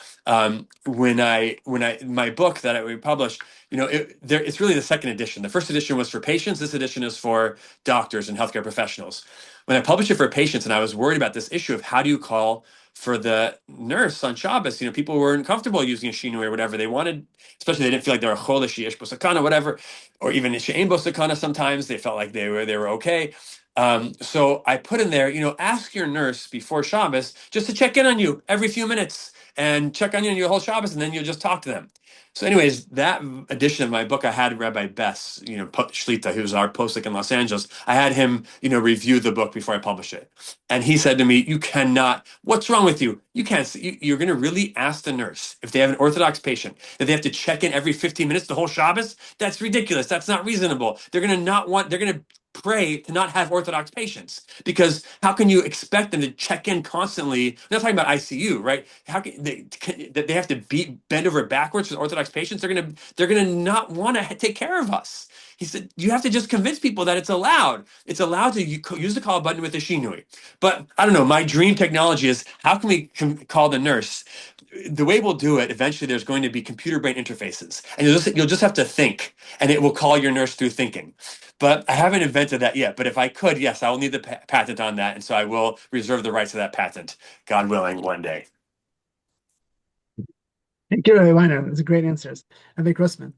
When my book that we published, it's really the second edition. The first edition was for patients. This edition is for doctors and healthcare professionals. When I published it for patients, and I was worried about this issue of how do you call for the nurse on Shabbos, people weren't comfortable using a shinui or whatever they wanted, especially they didn't feel like they were cholesh yesh bosakana, whatever, or even she'ein bosakana. Sometimes they felt like they were okay. So I put in there, ask your nurse before Shabbos just to check in on you every few minutes and check on you your whole Shabbos, and then you'll just talk to them. So anyways, that edition of my book, I had Rabbi Bess, Shlita, who's our posek in Los Angeles. I had him, review the book before I publish it. And he said to me, you cannot, what's wrong with you? You can't, you're going to really ask the nurse if they have an Orthodox patient that they have to check in every 15 minutes the whole Shabbos? That's ridiculous. That's not reasonable. They're going to pray to not have Orthodox patients, because how can you expect them to check in constantly? We're not talking about ICU, right? How can they have to bend over backwards for the Orthodox patients? They're gonna not want to take care of us. He said you have to just convince people that it's allowed. It's allowed to use the call button with the shinui. But I don't know. My dream technology is how can we call the nurse? The way we'll do it, eventually there's going to be computer brain interfaces, and you'll just have to think, and it will call your nurse through thinking. But I haven't invented that yet. But if I could, yes, I will need the patent on that. And so I will reserve the rights to that patent, God willing, one day. Thank you, Rabbi Weiner. Those are great answers. Rabbi Grossman.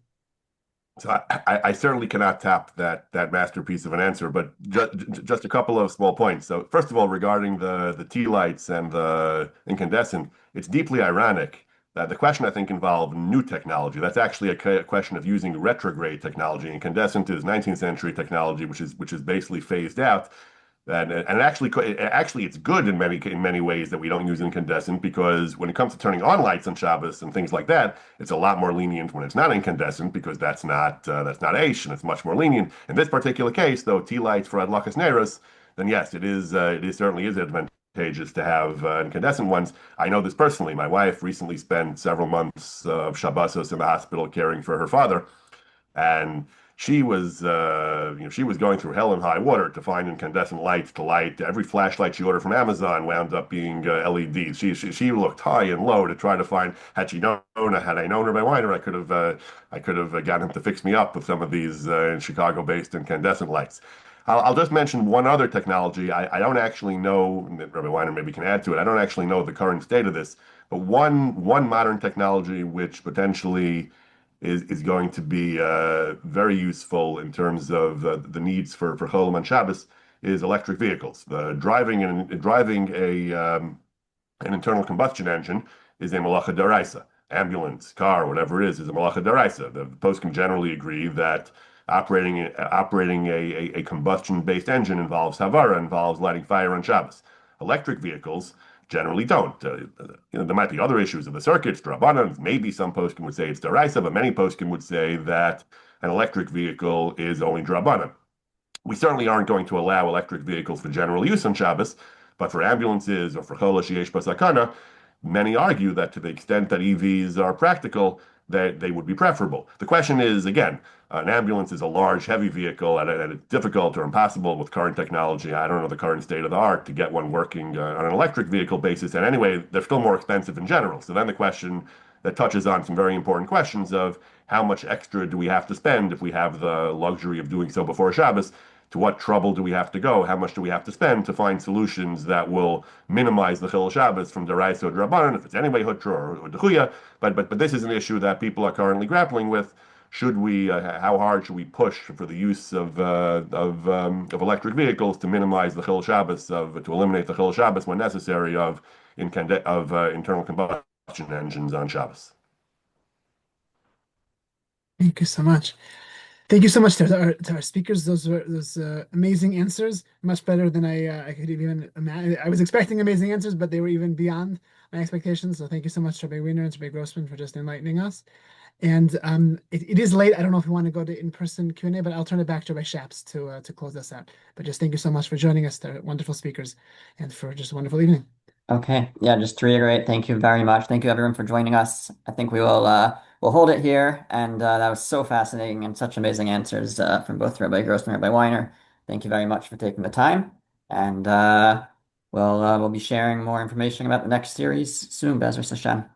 So I certainly cannot tap that masterpiece of an answer, but just a couple of small points. So first of all, regarding the tea lights and the incandescent, it's deeply ironic that the question, I think, involved new technology. That's actually a question of using retrograde technology. Incandescent is 19th century technology, which is basically phased out. And actually, it's good in many ways that we don't use incandescent, because when it comes to turning on lights on Shabbos and things like that, it's a lot more lenient when it's not incandescent, because that's not Aish, and it's much more lenient. In this particular case, though, tea lights for Adlakas Neiros, then yes, it certainly is advantageous to have incandescent ones. I know this personally. My wife recently spent several months of Shabbosos in the hospital caring for her father, and she was going through hell and high water to find incandescent lights to light. Every flashlight she ordered from Amazon wound up being LEDs. She looked high and low to try to find. Had I known her by Weiner, I could have gotten him to fix me up with some of these Chicago-based incandescent lights. I'll just mention one other technology. I don't actually know. Rabbi Weiner maybe can add to it. I don't actually know the current state of this, but one modern technology which potentially is going to be very useful in terms of the needs for Cholim on Shabbos is electric vehicles. Driving an internal combustion engine is a malacha daraisa. Ambulance, car, whatever it is a malacha daraisa. The poskim generally agree that operating a combustion-based engine involves havara, involves lighting fire on Shabbos. Electric vehicles generally don't. There might be other issues of the circuits, drabanan. Maybe some poskim would say it's daraisa, but many poskim would say that an electric vehicle is only drabanan. We certainly aren't going to allow electric vehicles for general use on Shabbos, but for ambulances or for cholesh yesh basakana, many argue that to the extent that EVs are practical, that they would be preferable. The question is, again, an ambulance is a large, heavy vehicle, and it's difficult or impossible with current technology. I don't know the current state of the art to get one working on an electric vehicle basis. And anyway, they're still more expensive in general. So then the question that touches on some very important questions of how much extra do we have to spend if we have the luxury of doing so before Shabbos. to what trouble do we have to go? How much do we have to spend to find solutions that will minimize the Chil Shabbos from Deraisa or Drabanan, if it's anyway Hutra or Dechuya? But this is an issue that people are currently grappling with. Should we? How hard should we push for the use of electric vehicles to minimize the Chil Shabbos, to eliminate the Chil Shabbos when necessary of internal combustion engines on Shabbos? Thank you so much. Thank you so much to our speakers. Those were amazing answers, much better than I could even imagine. I was expecting amazing answers, but they were even beyond my expectations. So thank you so much, Rabbi Weiner and Rabbi Grossman, for just enlightening us. And it is late. I don't know if we want to go to in-person Q&A, but I'll turn it back to Rabbi Shaps to close us out. But just thank you so much for joining us. They're wonderful speakers, and for just a wonderful evening. Okay. Yeah, just to reiterate, thank you very much. Thank you everyone for joining us. I think we'll hold it here. And that was so fascinating and such amazing answers from both Rabbi Grossman and Rabbi Weiner. Thank you very much for taking the time. And we'll be sharing more information about the next series soon, Bezras Hashem.